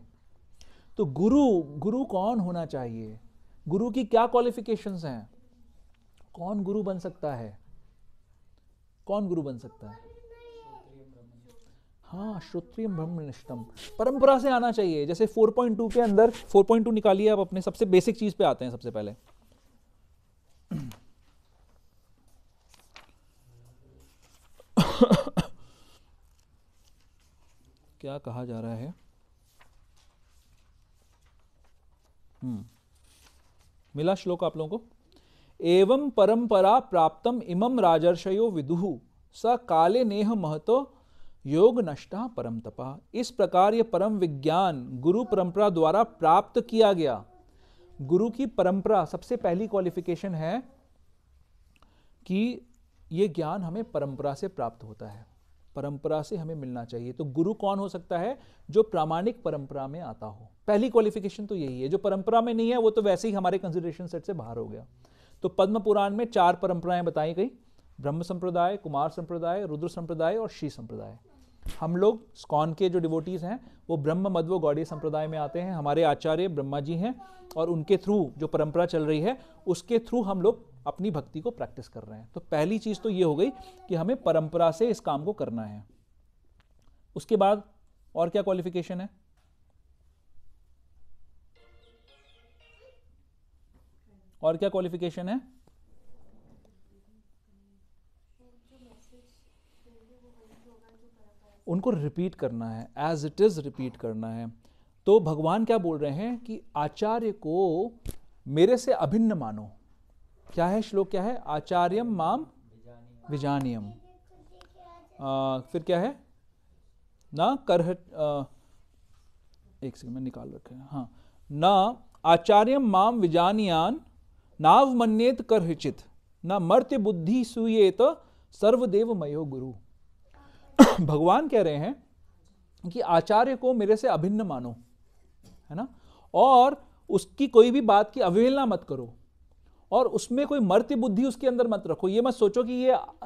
तो गुरु कौन होना चाहिए? गुरु की क्या क्वालिफिकेशंस हैं? कौन गुरु बन सकता है? कौन गुरु बन सकता है? हाँ, श्रोत्रिय ब्रह्मनिष्ठम, परंपरा से आना चाहिए। जैसे 4.2 के अंदर, 4.2 निकालिए आप अपने, सबसे बेसिक चीज पे आते हैं सबसे पहले। क्या कहा जा रहा है? मिला श्लोक आप लोगों को? एवं परंपरा प्राप्तम इमं राजर्षयो विदुहु स काले नेह महतो योग नष्टा परम तपा। इस प्रकार यह परम विज्ञान गुरु परंपरा द्वारा प्राप्त किया गया। गुरु की परंपरा, सबसे पहली क्वालिफिकेशन है कि यह ज्ञान हमें परंपरा से प्राप्त होता है, परंपरा से हमें मिलना चाहिए। तो गुरु कौन हो सकता है? जो प्रामाणिक परंपरा में आता हो। पहली क्वालिफिकेशन तो यही है। जो परंपरा में नहीं है वो तो वैसे ही हमारे कंसिडरेशन सेट से बाहर हो गया। तो पद्म पुराण में 4 परंपराएं बताई गई, ब्रह्म संप्रदाय, कुमार संप्रदाय, रुद्र संप्रदाय और श्री संप्रदाय। हम लोग स्कॉन के जो डिवोटीज हैं वो ब्रह्म मध्व गौड़ीय संप्रदाय में आते हैं। हमारे आचार्य ब्रह्मा जी हैं और उनके थ्रू जो परंपरा चल रही है उसके थ्रू हम लोग अपनी भक्ति को प्रैक्टिस कर रहे हैं। तो पहली चीज तो ये हो गई कि हमें परंपरा से इस काम को करना है। उसके बाद और क्या क्वालिफिकेशन है? और क्या क्वालिफिकेशन है? उनको रिपीट करना है, एज इट इज रिपीट करना है। तो भगवान क्या बोल रहे हैं कि आचार्य को मेरे से अभिन्न मानो। क्या है श्लोक? क्या है? आचार्यम माम विजानियम। फिर क्या है? ना करह, एक सेकंड में निकाल रखे हैं। हाँ, ना आचार्यम माम विजानियान नाव मन्येत करहिचित ना मर्त्य बुद्धि सूयेत सर्वदेव मयो गुरु। भगवान कह रहे हैं कि आचार्य को मेरे से अभिन्न मानो, है ना, और उसकी कोई भी बात की अवहेलना मत करो, और उसमें कोई मर्त्य बुद्धि उसके अंदर मत रखो। ये मत सोचो कि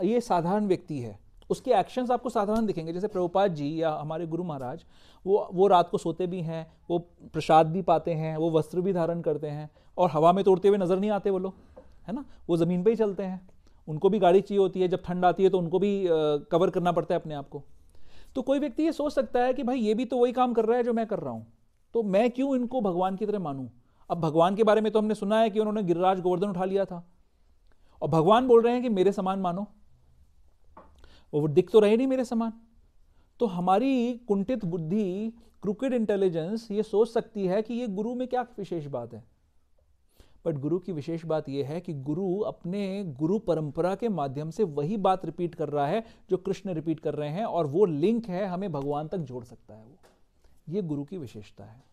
ये साधारण व्यक्ति है उसके एक्शंस आपको साधारण दिखेंगे। जैसे प्रभुपाद जी या हमारे गुरु महाराज, वो रात को सोते भी हैं, वो प्रसाद भी पाते हैं, वो वस्त्र भी धारण करते हैं, और हवा में तोड़ते हुए नजर नहीं आते वो लोग, है ना। वो ज़मीन पे ही चलते हैं, उनको भी गाड़ी चाहिए होती है, जब ठंड आती है तो उनको भी कवर करना पड़ता है अपने आप को। तो कोई व्यक्ति ये सोच सकता है कि भाई ये भी तो वही काम कर रहा है जो मैं कर रहा हूँ, तो मैं क्यों इनको भगवान की तरह मानूं। अब भगवान के बारे में तो हमने सुना है कि उन्होंने गिरिराज गोवर्धन उठा लिया था, और भगवान बोल रहे हैं कि मेरे समान मानो, वो दिख तो रहे नहीं मेरे समान। तो हमारी कुंठित बुद्धि, क्रूकेड इंटेलिजेंस ये सोच सकती है कि ये गुरु में क्या विशेष बात है। बट गुरु की विशेष बात यह है कि गुरु अपने गुरु परंपरा के माध्यम से वही बात रिपीट कर रहा है जो कृष्ण रिपीट कर रहे हैं, और वो लिंक है, हमें भगवान तक जोड़ सकता है। वो ये गुरु की विशेषता है।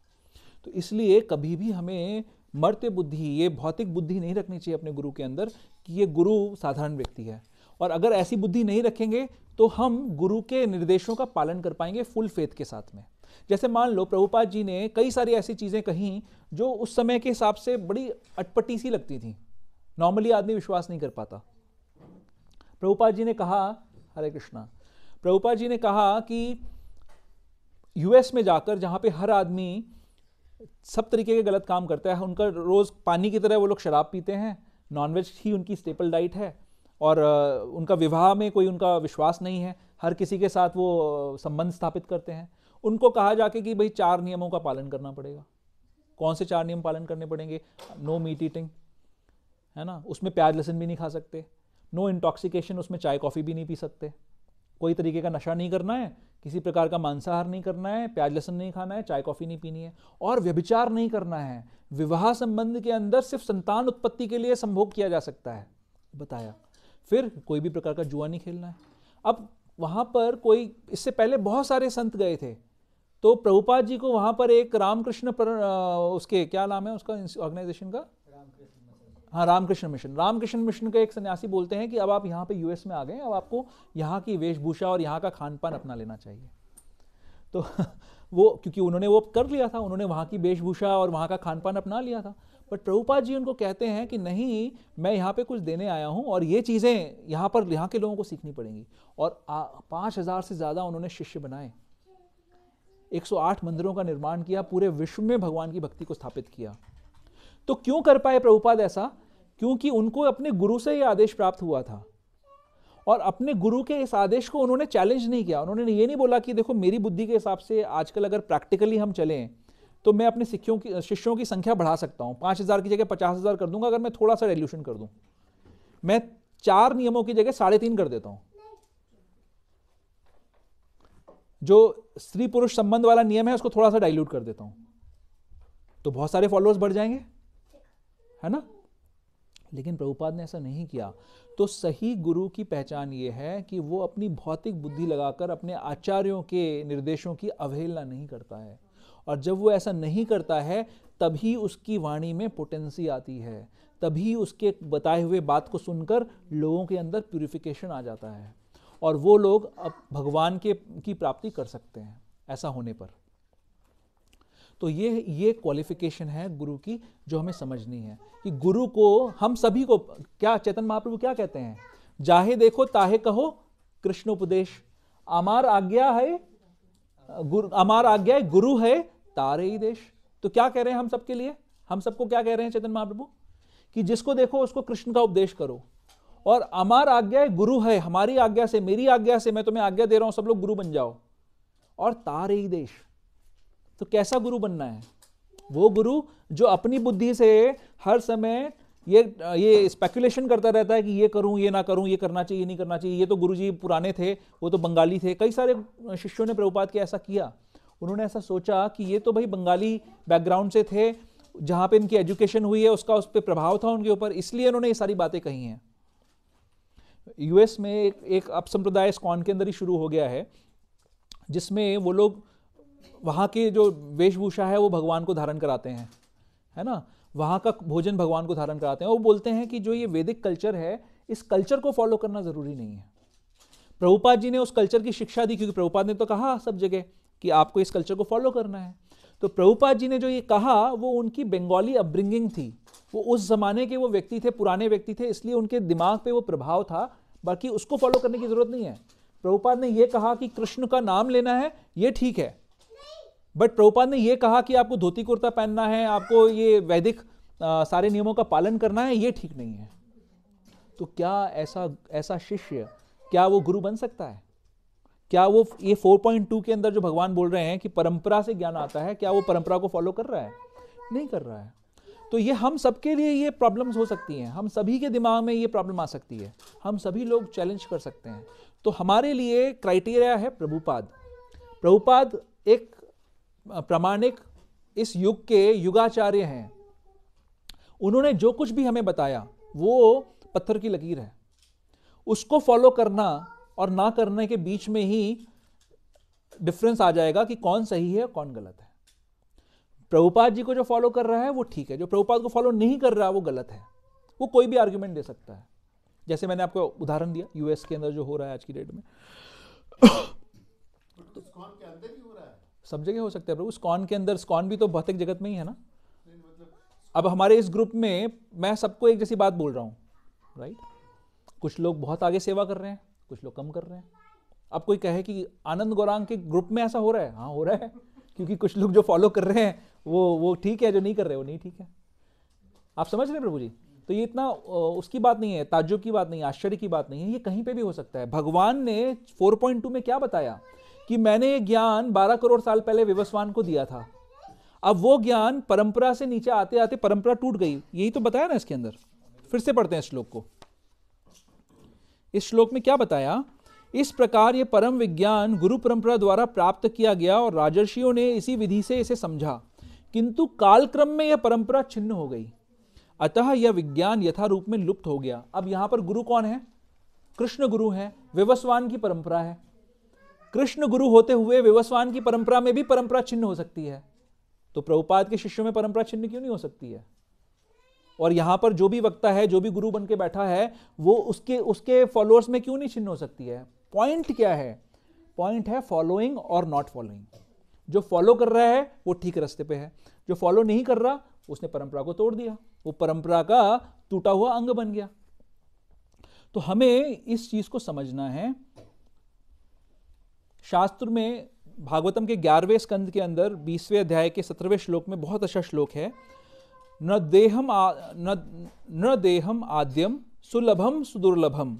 तो इसलिए कभी भी हमें मर्त्य बुद्धि, ये भौतिक बुद्धि नहीं रखनी चाहिए अपने गुरु के अंदर कि ये गुरु साधारण व्यक्ति है। और अगर ऐसी बुद्धि नहीं रखेंगे तो हम गुरु के निर्देशों का पालन कर पाएंगे फुल फेथ के साथ में। जैसे मान लो प्रभुपाद जी ने कई सारी ऐसी चीजें कहीं जो उस समय के हिसाब से बड़ी अटपटी सी लगती थी, नॉर्मली आदमी विश्वास नहीं कर पाता। प्रभुपाद जी ने कहा, हरे कृष्णा, प्रभुपाद जी ने कहा कि यूएस में जाकर जहां पे हर आदमी सब तरीके के गलत काम करता है, उनका रोज पानी की तरह वो लोग शराब पीते हैं, नॉनवेज ही उनकी स्टेपल डाइट है, और उनका विवाह में कोई उनका विश्वास नहीं है, हर किसी के साथ वो संबंध स्थापित करते हैं। उनको कहा जाके कि भाई 4 नियमों का पालन करना पड़ेगा। कौन से 4 नियम पालन करने पड़ेंगे? नो मीट ईटिंग, है ना, उसमें प्याज लहसुन भी नहीं खा सकते। नो इंटॉक्सिकेशन, उसमें चाय कॉफ़ी भी नहीं पी सकते। कोई तरीके का नशा नहीं करना है, किसी प्रकार का मांसाहार नहीं करना है, प्याज लहसुन नहीं खाना है, चाय कॉफ़ी नहीं पीनी है, और व्यभिचार नहीं करना है। विवाह संबंध के अंदर सिर्फ संतान उत्पत्ति के लिए संभोग किया जा सकता है, बताया। फिर कोई भी प्रकार का जुआ नहीं खेलना है। अब वहाँ पर कोई, इससे पहले बहुत सारे संत गए थे, तो प्रभुपाद जी को वहाँ पर एक रामकृष्ण उसके क्या नाम है उसका ऑर्गेनाइजेशन का, हाँ, रामकृष्ण मिशन। रामकृष्ण मिशन के एक सन्यासी बोलते हैं कि अब आप यहाँ पे यूएस में आ गए, अब आपको यहाँ की वेशभूषा और यहाँ का खान पान अपना लेना चाहिए। तो वो, क्योंकि उन्होंने वो कर लिया था, उन्होंने वहाँ की वेशभूषा और वहाँ का खान पान अपना लिया था। बट प्रभुपाद जी उनको कहते हैं कि नहीं, मैं यहाँ पे कुछ देने आया हूँ, और ये चीज़ें यहाँ पर यहाँ के लोगों को सीखनी पड़ेंगी। और 5000 से ज़्यादा उन्होंने शिष्य बनाए, 108 मंदिरों का निर्माण किया, पूरे विश्व में भगवान की भक्ति को स्थापित किया। तो क्यों कर पाए प्रभुपाद ऐसा? क्योंकि उनको अपने गुरु से यह आदेश प्राप्त हुआ था, और अपने गुरु के इस आदेश को उन्होंने चैलेंज नहीं किया। उन्होंने ये नहीं बोला कि देखो मेरी बुद्धि के हिसाब से आजकल अगर प्रैक्टिकली हम चलें तो मैं अपने शिष्यों की संख्या बढ़ा सकता हूं, 5000 की जगह 50,000 कर दूंगा अगर मैं थोड़ा सा डाइल्यूशन कर दूं। मैं 4 नियमों की जगह 3.5 कर देता हूं। जो स्त्री पुरुष संबंध वाला नियम है उसको थोड़ा सा डाइल्यूट कर देता हूं, तो बहुत सारे फॉलोअर्स बढ़ जाएंगे, है ना। लेकिन प्रभुपाद ने ऐसा नहीं किया। तो सही गुरु की पहचान ये है कि वो अपनी भौतिक बुद्धि लगाकर अपने आचार्यों के निर्देशों की अवहेलना नहीं करता है, और जब वो ऐसा नहीं करता है तभी उसकी वाणी में पोटेंसी आती है, तभी उसके बताए हुए बात को सुनकर लोगों के अंदर प्यूरिफिकेशन आ जाता है, और वो लोग अब भगवान की प्राप्ति कर सकते हैं ऐसा होने पर। तो ये क्वालिफिकेशन है गुरु की जो हमें समझनी है, कि गुरु को हम सभी को, क्या चैतन्य महाप्रभु क्या कहते हैं, जाहे देखो ताहे कहो कृष्ण उपदेश, अमार आज्ञा है गुरु है तारे ही देश। तो क्या कह रहे हैं हम सबके लिए, हम सबको क्या कह रहे हैं चैतन्य महाप्रभु, कि जिसको देखो उसको कृष्ण का उपदेश करो, और अमार आज्ञा है गुरु है, हमारी आज्ञा से, मेरी आज्ञा से मैं तुम्हें आज्ञा दे रहा हूं, सब लोग गुरु बन जाओ, और तारे ही देश। तो कैसा गुरु बनना है? वो गुरु जो अपनी बुद्धि से हर समय ये स्पेकुलेशन करता रहता है कि ये करूं, ये ना करूं, ये करना चाहिए, नहीं करना चाहिए। ये तो गुरुजी पुराने थे, वो तो बंगाली थे। कई सारे शिष्यों ने प्रभुपाद के ऐसा किया। उन्होंने ऐसा सोचा कि ये तो भाई बंगाली बैकग्राउंड से थे, जहां पे इनकी एजुकेशन हुई है उसका उस पर प्रभाव था उनके ऊपर, इसलिए उन्होंने ये सारी बातें कही हैं। यूएस में एक अपसंप्रदाय इस्कॉन के अंदर ही शुरू हो गया है, जिसमें वो लोग वहाँ के जो वेशभूषा है वो भगवान को धारण कराते हैं, है ना, वहाँ का भोजन भगवान को धारण कराते हैं। वो बोलते हैं कि जो ये वैदिक कल्चर है, इस कल्चर को फॉलो करना जरूरी नहीं है। प्रभुपाद जी ने उस कल्चर की शिक्षा दी, क्योंकि प्रभुपाद ने तो कहा सब जगह कि आपको इस कल्चर को फॉलो करना है। तो प्रभुपाद जी ने जो ये कहा वो उनकी बंगाली अपब्रिंगिंग थी, वो उस जमाने के वो व्यक्ति थे, पुराने व्यक्ति थे, इसलिए उनके दिमाग पे वो प्रभाव था, बाकी उसको फॉलो करने की जरूरत नहीं है। प्रभुपाद ने ये कहा कि कृष्ण का नाम लेना है, ये ठीक है, बट प्रभुपाद ने ये कहा कि आपको धोती कुर्ता पहनना है, आपको ये वैदिक सारे नियमों का पालन करना है, ये ठीक नहीं है। तो क्या ऐसा शिष्य, क्या वो गुरु बन सकता है? क्या वो ये 4.2 के अंदर जो भगवान बोल रहे हैं कि परंपरा से ज्ञान आता है, क्या वो परंपरा को फॉलो कर रहा है? नहीं कर रहा है। तो ये हम सबके लिए ये प्रॉब्लम्स हो सकती हैं, हम सभी के दिमाग में ये प्रॉब्लम आ सकती है, हम सभी लोग चैलेंज कर सकते हैं। तो हमारे लिए क्राइटेरिया है प्रभुपाद। प्रभुपाद एक प्रामाणिक इस युग के युगाचार्य हैं। उन्होंने जो कुछ भी हमें बताया वो पत्थर की लकीर है। उसको फॉलो करना और ना करने के बीच में ही डिफरेंस आ जाएगा कि कौन सही है और कौन गलत है। प्रभुपाद जी को जो फॉलो कर रहा है वो ठीक है, जो प्रभुपाद को फॉलो नहीं कर रहा वो गलत है। वो कोई भी आर्ग्यूमेंट दे सकता है, जैसे मैंने आपको उदाहरण दिया यूएस के अंदर जो हो रहा है आज की डेट में। तो इस्कॉन के अंदर ही हो रहा है, सब जगह हो सकता है प्रभु। इस्कॉन के अंदर, इस्कॉन भी तो भौतिक जगत में ही है ना। अब हमारे इस ग्रुप में मैं सबको एक जैसी बात बोल रहा हूँ, राइट? कुछ लोग बहुत आगे सेवा कर रहे हैं, कुछ लोग कम कर रहे हैं। अब कोई कहे कि आनंद गौरांग के ग्रुप में ऐसा हो रहा है, हाँ हो रहा है, क्योंकि कुछ लोग जो फॉलो कर रहे हैं वो ठीक है, जो नहीं कर रहे वो नहीं ठीक है। आप समझ रहे हैं प्रभु जी? तो ये इतना उसकी बात नहीं है, ताज्जुब की बात नहीं है, आश्चर्य की बात नहीं है, ये कहीं पे भी हो सकता है। भगवान ने 4.2 में क्या बताया कि मैंने ये ज्ञान 12 करोड़ साल पहले विवस्वान को दिया था। अब वो ज्ञान परंपरा से नीचे आते आते परंपरा टूट गई, यही तो बताया ना इसके अंदर। फिर से पढ़ते हैं श्लोक को। इस श्लोक में क्या बताया? इस प्रकार ये परम विज्ञान गुरु परंपरा द्वारा प्राप्त किया गया और राजर्षियों ने इसी विधि से इसे समझा, किंतु कालक्रम में यह परंपरा छिन्न हो गई, अतः यह विज्ञान यथा रूप में लुप्त हो गया। अब यहां पर गुरु कौन है? कृष्ण गुरु है, विवस्वान की परंपरा है। कृष्ण गुरु होते हुए विवस्वान की परंपरा में भी परंपरा छिन्न हो सकती है, तो प्रभुपाद के शिष्यों में परंपरा छिन्न क्यों नहीं हो सकती है? और यहां पर जो भी वक्ता है, जो भी गुरु बन के बैठा है, वो उसके फॉलोअर्स में क्यों नहीं छिन्न हो सकती है? पॉइंट क्या है? पॉइंट है फॉलोइंग और नॉट फॉलोइंग। जो फॉलो कर रहा है वो ठीक रास्ते पे है, जो फॉलो नहीं कर रहा उसने परंपरा को तोड़ दिया, वो परंपरा का टूटा हुआ अंग बन गया। तो हमें इस चीज को समझना है। शास्त्र में भागवतम के 11वें स्कंद के अंदर 20वें अध्याय के 17वें श्लोक में बहुत अच्छा श्लोक है। न देहम आद्यम सुलभम सुदुर्लभम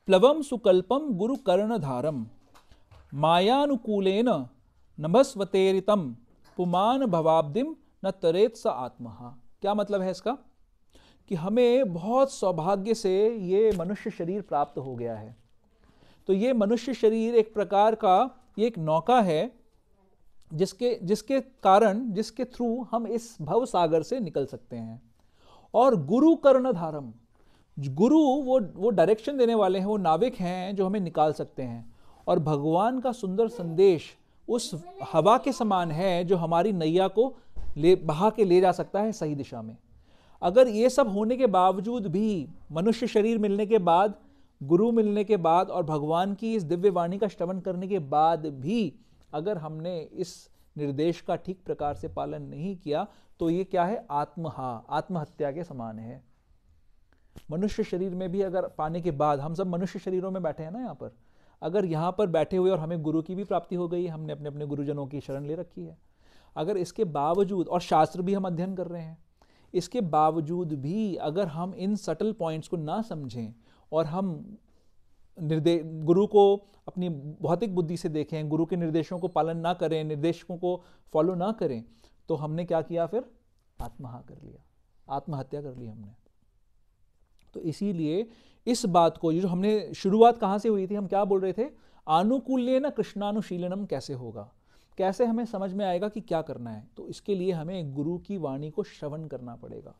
प्लवम सुकल्पम गुरु कर्णधारम मायानुकूलेन नभस्वतेरितम पुमान भवाब्दिम न तरेत स आत्महा। क्या मतलब है इसका? कि हमें बहुत सौभाग्य से ये मनुष्य शरीर प्राप्त हो गया है। तो ये मनुष्य शरीर एक प्रकार का, ये एक नौका है जिसके कारण, जिसके थ्रू हम इस भव सागर से निकल सकते हैं। और गुरु कर्णधारम, गुरु वो डायरेक्शन देने वाले हैं, वो नाविक हैं जो हमें निकाल सकते हैं। और भगवान का सुंदर संदेश उस हवा के समान है जो हमारी नैया को बहा के ले जा सकता है सही दिशा में। अगर ये सब होने के बावजूद भी, मनुष्य शरीर मिलने के बाद, गुरु मिलने के बाद और भगवान की इस दिव्य वाणी का श्रवण करने के बाद भी अगर हमने इस निर्देश का ठीक प्रकार से पालन नहीं किया, तो ये क्या है? आत्महत्या के समान है। मनुष्य शरीर में भी अगर पाने के बाद, हम सब मनुष्य शरीरों में बैठे हैं ना यहाँ पर, अगर यहाँ पर बैठे हुए और हमें गुरु की भी प्राप्ति हो गई, हमने अपने अपने गुरुजनों की शरण ले रखी है, अगर इसके बावजूद, और शास्त्र भी हम अध्ययन कर रहे हैं, इसके बावजूद भी अगर हम इन सटल पॉइंट्स को ना समझें और हम गुरु को अपनी भौतिक बुद्धि से देखें, गुरु के निर्देशों को पालन ना करें, निर्देशों को फॉलो ना करें, तो हमने क्या किया? फिर आत्महत्या कर ली हमने। तो इसीलिए इस बात को, जो हमने शुरुआत कहाँ से हुई थी, हम क्या बोल रहे थे? आनुकूल्येन कृष्णानुशीलनम कैसे होगा, कैसे हमें समझ में आएगा कि क्या करना है? तो इसके लिए हमें गुरु की वाणी को श्रवण करना पड़ेगा।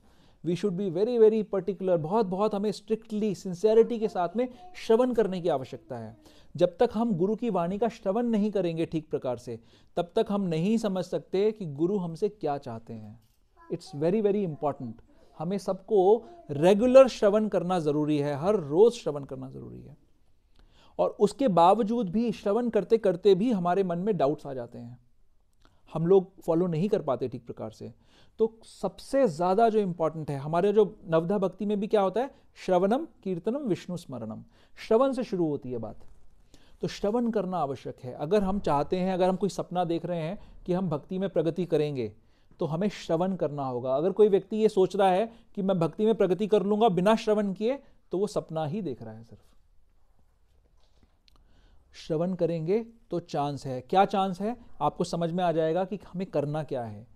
We should be very very particular, बहुत हमें स्ट्रिक्टली, सिंसियरिटी के साथ में श्रवण करने की आवश्यकता है। जब तक हम गुरु की वाणी का श्रवण नहीं करेंगे ठीक प्रकार से, तब तक हम नहीं समझ सकते कि गुरु हमसे क्या चाहते हैं। It's very very important. हमें सबको रेगुलर श्रवण करना जरूरी है, हर रोज श्रवण करना जरूरी है। और उसके बावजूद भी, श्रवण करते करते भी हमारे मन में डाउट्स आ जाते हैं, हम लोग फॉलो नहीं कर पाते ठीक प्रकार से। तो सबसे ज्यादा जो इंपॉर्टेंट है, हमारे जो नवधा भक्ति में भी क्या होता है? श्रवणम कीर्तनम विष्णु स्मरणम। श्रवण से शुरू होती है बात, तो श्रवण करना आवश्यक है। अगर हम चाहते हैं, अगर हम कोई सपना देख रहे हैं कि हम भक्ति में प्रगति करेंगे, तो हमें श्रवण करना होगा। अगर कोई व्यक्ति ये सोच रहा है कि मैं भक्ति में प्रगति कर लूंगा बिना श्रवण किए, तो वो सपना ही देख रहा है सिर्फ। श्रवण करेंगे तो चांस है। क्या चांस है? आपको समझ में आ जाएगा कि हमें करना क्या है।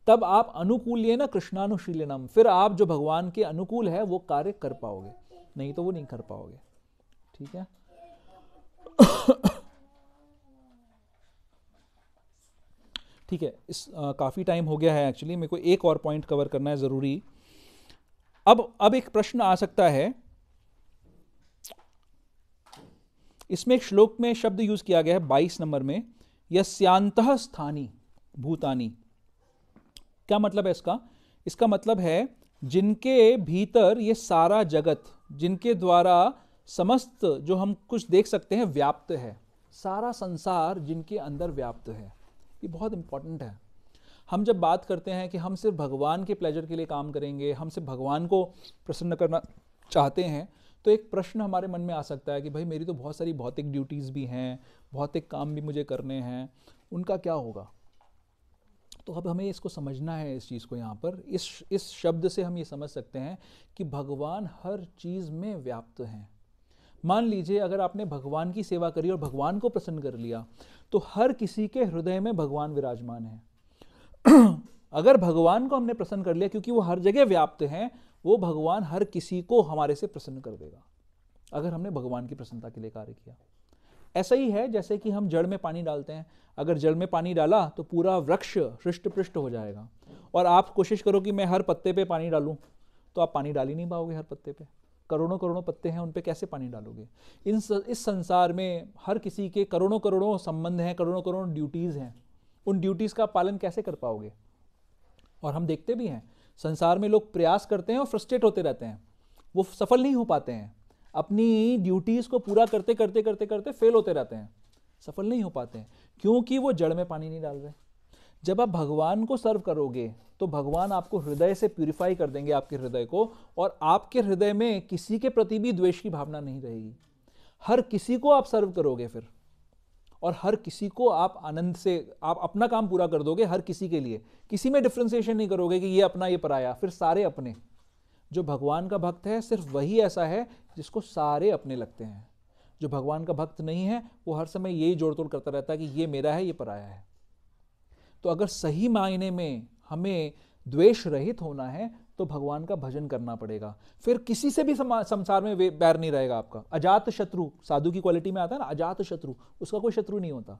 तब आप अनुकूल्य न कृष्णानुशीलनम, फिर आप जो भगवान के अनुकूल है वो कार्य कर पाओगे, नहीं तो वो नहीं कर पाओगे। ठीक है। ठीक है, काफी टाइम हो गया है एक्चुअली, मेरे को एक और पॉइंट कवर करना है जरूरी। अब एक प्रश्न आ सकता है, इसमें एक श्लोक में शब्द यूज किया गया है 22 नंबर में, यस्यांतः स्थानी भूतानी। क्या मतलब है इसका? इसका मतलब है जिनके भीतर ये सारा जगत, जिनके द्वारा समस्त जो हम कुछ देख सकते हैं व्याप्त है, सारा संसार जिनके अंदर व्याप्त है। ये बहुत इंपॉर्टेंट है। हम जब बात करते हैं कि हम सिर्फ भगवान के प्लेजर के लिए काम करेंगे, हम सिर्फ भगवान को प्रसन्न करना चाहते हैं, तो एक प्रश्न हमारे मन में आ सकता है कि भाई मेरी तो बहुत सारी भौतिक ड्यूटीज़ भी हैं, भौतिक काम भी मुझे करने हैं, उनका क्या होगा? तो अब हमें इसको समझना है, इस चीज़ को यहाँ पर इस शब्द से हम ये समझ सकते हैं कि भगवान हर चीज़ में व्याप्त हैं। मान लीजिए अगर आपने भगवान की सेवा करी और भगवान को प्रसन्न कर लिया, तो हर किसी के हृदय में भगवान विराजमान है। अगर भगवान को हमने प्रसन्न कर लिया, क्योंकि वो हर जगह व्याप्त हैं, वो भगवान हर किसी को हमारे से प्रसन्न कर देगा, अगर हमने भगवान की प्रसन्नता के लिए कार्य किया। ऐसा ही है जैसे कि हम जड़ में पानी डालते हैं, अगर जड़ में पानी डाला तो पूरा वृक्ष हृष्ट पुष्ट हो जाएगा। और आप कोशिश करो कि मैं हर पत्ते पे पानी डालूं, तो आप पानी डाल ही नहीं पाओगे। हर पत्ते पे करोड़ों करोड़ों पत्ते हैं, उन पे कैसे पानी डालोगे? इस संसार में हर किसी के करोड़ों करोड़ों संबंध हैं, करोड़ों करोड़ों ड्यूटीज़ हैं, उन ड्यूटीज़ का पालन कैसे कर पाओगे? और हम देखते भी हैं संसार में लोग प्रयास करते हैं और फ्रस्ट्रेट होते रहते हैं, वो सफल नहीं हो पाते हैं, अपनी ड्यूटीज़ को पूरा करते करते करते करते फेल होते रहते हैं, सफल नहीं हो पाते हैं, क्योंकि वो जड़ में पानी नहीं डाल रहे। जब आप भगवान को सर्व करोगे तो भगवान आपको हृदय से प्यूरिफाई कर देंगे, आपके हृदय को, और आपके हृदय में किसी के प्रति भी द्वेष की भावना नहीं रहेगी। हर किसी को आप सर्व करोगे फिर, और हर किसी को आप आनंद से आप अपना काम पूरा कर दोगे, हर किसी के लिए, किसी में डिफ्रेंसिएशन नहीं करोगे कि ये अपना ये पराया, फिर सारे अपने। जो भगवान का भक्त है सिर्फ वही ऐसा है जिसको सारे अपने लगते हैं। जो भगवान का भक्त नहीं है वो हर समय यही जोड़ तोड़ करता रहता है कि ये मेरा है, ये पराया है। तो अगर सही मायने में हमें द्वेष रहित होना है तो भगवान का भजन करना पड़ेगा, फिर किसी से भी संसार में बैर नहीं रहेगा आपका। अजात शत्रु साधु की क्वालिटी में आता है ना, अजात शत्रु, उसका कोई शत्रु नहीं होता।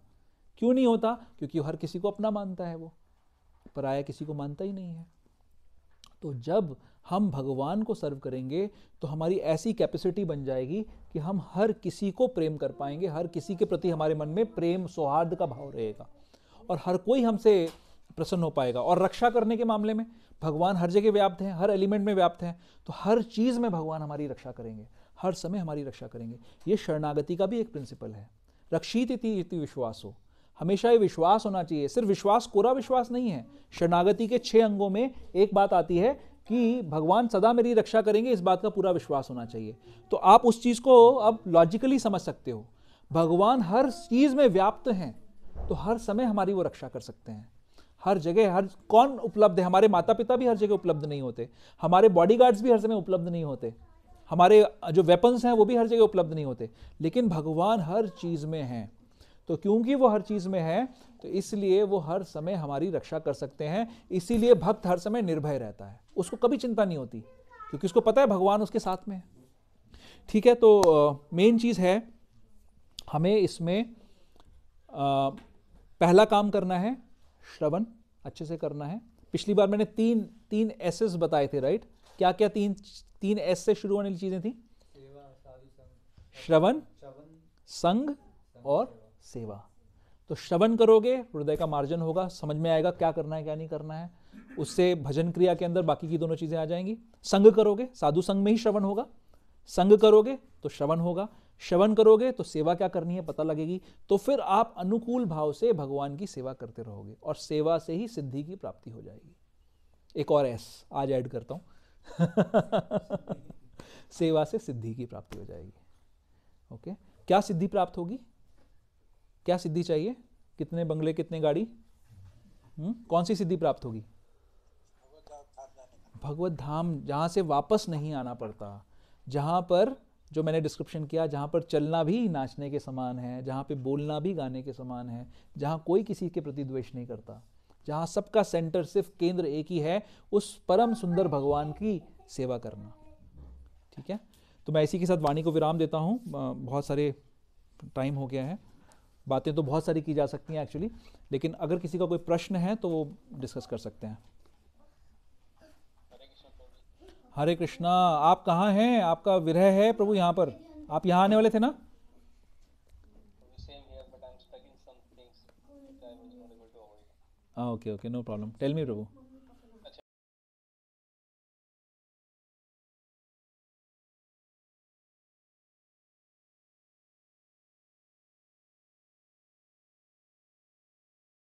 क्यों नहीं होता? क्योंकि हर किसी को अपना मानता है, वो पराया किसी को मानता ही नहीं है। तो जब हम भगवान को सर्व करेंगे तो हमारी ऐसी कैपेसिटी बन जाएगी कि हम हर किसी को प्रेम कर पाएंगे, हर किसी के प्रति हमारे मन में प्रेम सौहार्द का भाव रहेगा, और हर कोई हमसे प्रसन्न हो पाएगा। और रक्षा करने के मामले में भगवान हर जगह व्याप्त हैं, हर एलिमेंट में व्याप्त हैं, तो हर चीज़ में भगवान हमारी रक्षा करेंगे, हर समय हमारी रक्षा करेंगे। ये शरणागति का भी एक प्रिंसिपल है, रक्षित इति विश्वासो। हमेशा ये विश्वास होना चाहिए, सिर्फ विश्वास कोरा विश्वास नहीं है। शरणागति के 6 अंगों में एक बात आती है कि भगवान सदा मेरी रक्षा करेंगे, इस बात का पूरा विश्वास होना चाहिए। तो आप उस चीज़ को अब लॉजिकली समझ सकते हो, भगवान हर चीज़ में व्याप्त हैं, तो हर समय हमारी वो रक्षा कर सकते हैं। हर जगह हर कौन उपलब्ध है? हमारे माता पिता भी हर जगह उपलब्ध नहीं होते, हमारे बॉडीगार्ड्स भी हर समय उपलब्ध नहीं होते, हमारे जो वेपन्स हैं वो भी हर जगह उपलब्ध नहीं होते, लेकिन भगवान हर चीज़ में हैं। तो क्योंकि वो हर चीज़ में है तो इसलिए वो हर समय हमारी रक्षा कर सकते हैं। इसीलिए भक्त हर समय निर्भय रहता है, उसको कभी चिंता नहीं होती, क्योंकि उसको पता है भगवान उसके साथ में है। ठीक है, तो मेन चीज़ है हमें इसमें पहला काम करना है, श्रवण अच्छे से करना है। पिछली बार मैंने तीन एसेस बताए थे, राइट? क्या क्या तीन एस से शुरू होने वाली चीजें थी? श्रवण, संग और सेवा। तो श्रवण करोगे, हृदय का मार्जन होगा, समझ में आएगा क्या करना है क्या नहीं करना है, उससे भजन क्रिया के अंदर बाकी की दोनों चीजें आ जाएंगी। संग करोगे, साधु संग में ही श्रवण होगा, संग करोगे तो श्रवण होगा, श्रवण करोगे तो सेवा क्या करनी है पता लगेगी, तो फिर आप अनुकूल भाव से भगवान की सेवा करते रहोगे, और सेवा से ही सिद्धि की प्राप्ति हो जाएगी। एक और एस आज ऐड करता हूं सेवा से सिद्धि की प्राप्ति हो जाएगी। ओके, क्या सिद्धि प्राप्त होगी? क्या सिद्धि चाहिए? कितने बंगले, कितने गाड़ी? कौन सी सिद्धि प्राप्त होगी? भगवत धाम, जहाँ से वापस नहीं आना पड़ता, जहाँ पर, जो मैंने डिस्क्रिप्शन किया, जहाँ पर चलना भी नाचने के समान है, जहाँ पे बोलना भी गाने के समान है, जहाँ कोई किसी के प्रति द्वेष नहीं करता, जहाँ सबका सेंटर, सिर्फ केंद्र एक ही है, उस परम सुंदर भगवान की सेवा करना। ठीक है, तो मैं इसी के साथ वाणी को विराम देता हूँ। बहुत सारे टाइम हो गया है, बातें तो बहुत सारी की जा सकती हैं एक्चुअली, लेकिन अगर किसी का कोई प्रश्न है तो वो डिस्कस कर सकते हैं। हरे कृष्णा। आप कहाँ हैं? आपका विरह है प्रभु यहाँ पर। आप यहाँ आने वाले थे ना? Okay okay, no problem. Tell me प्रभु।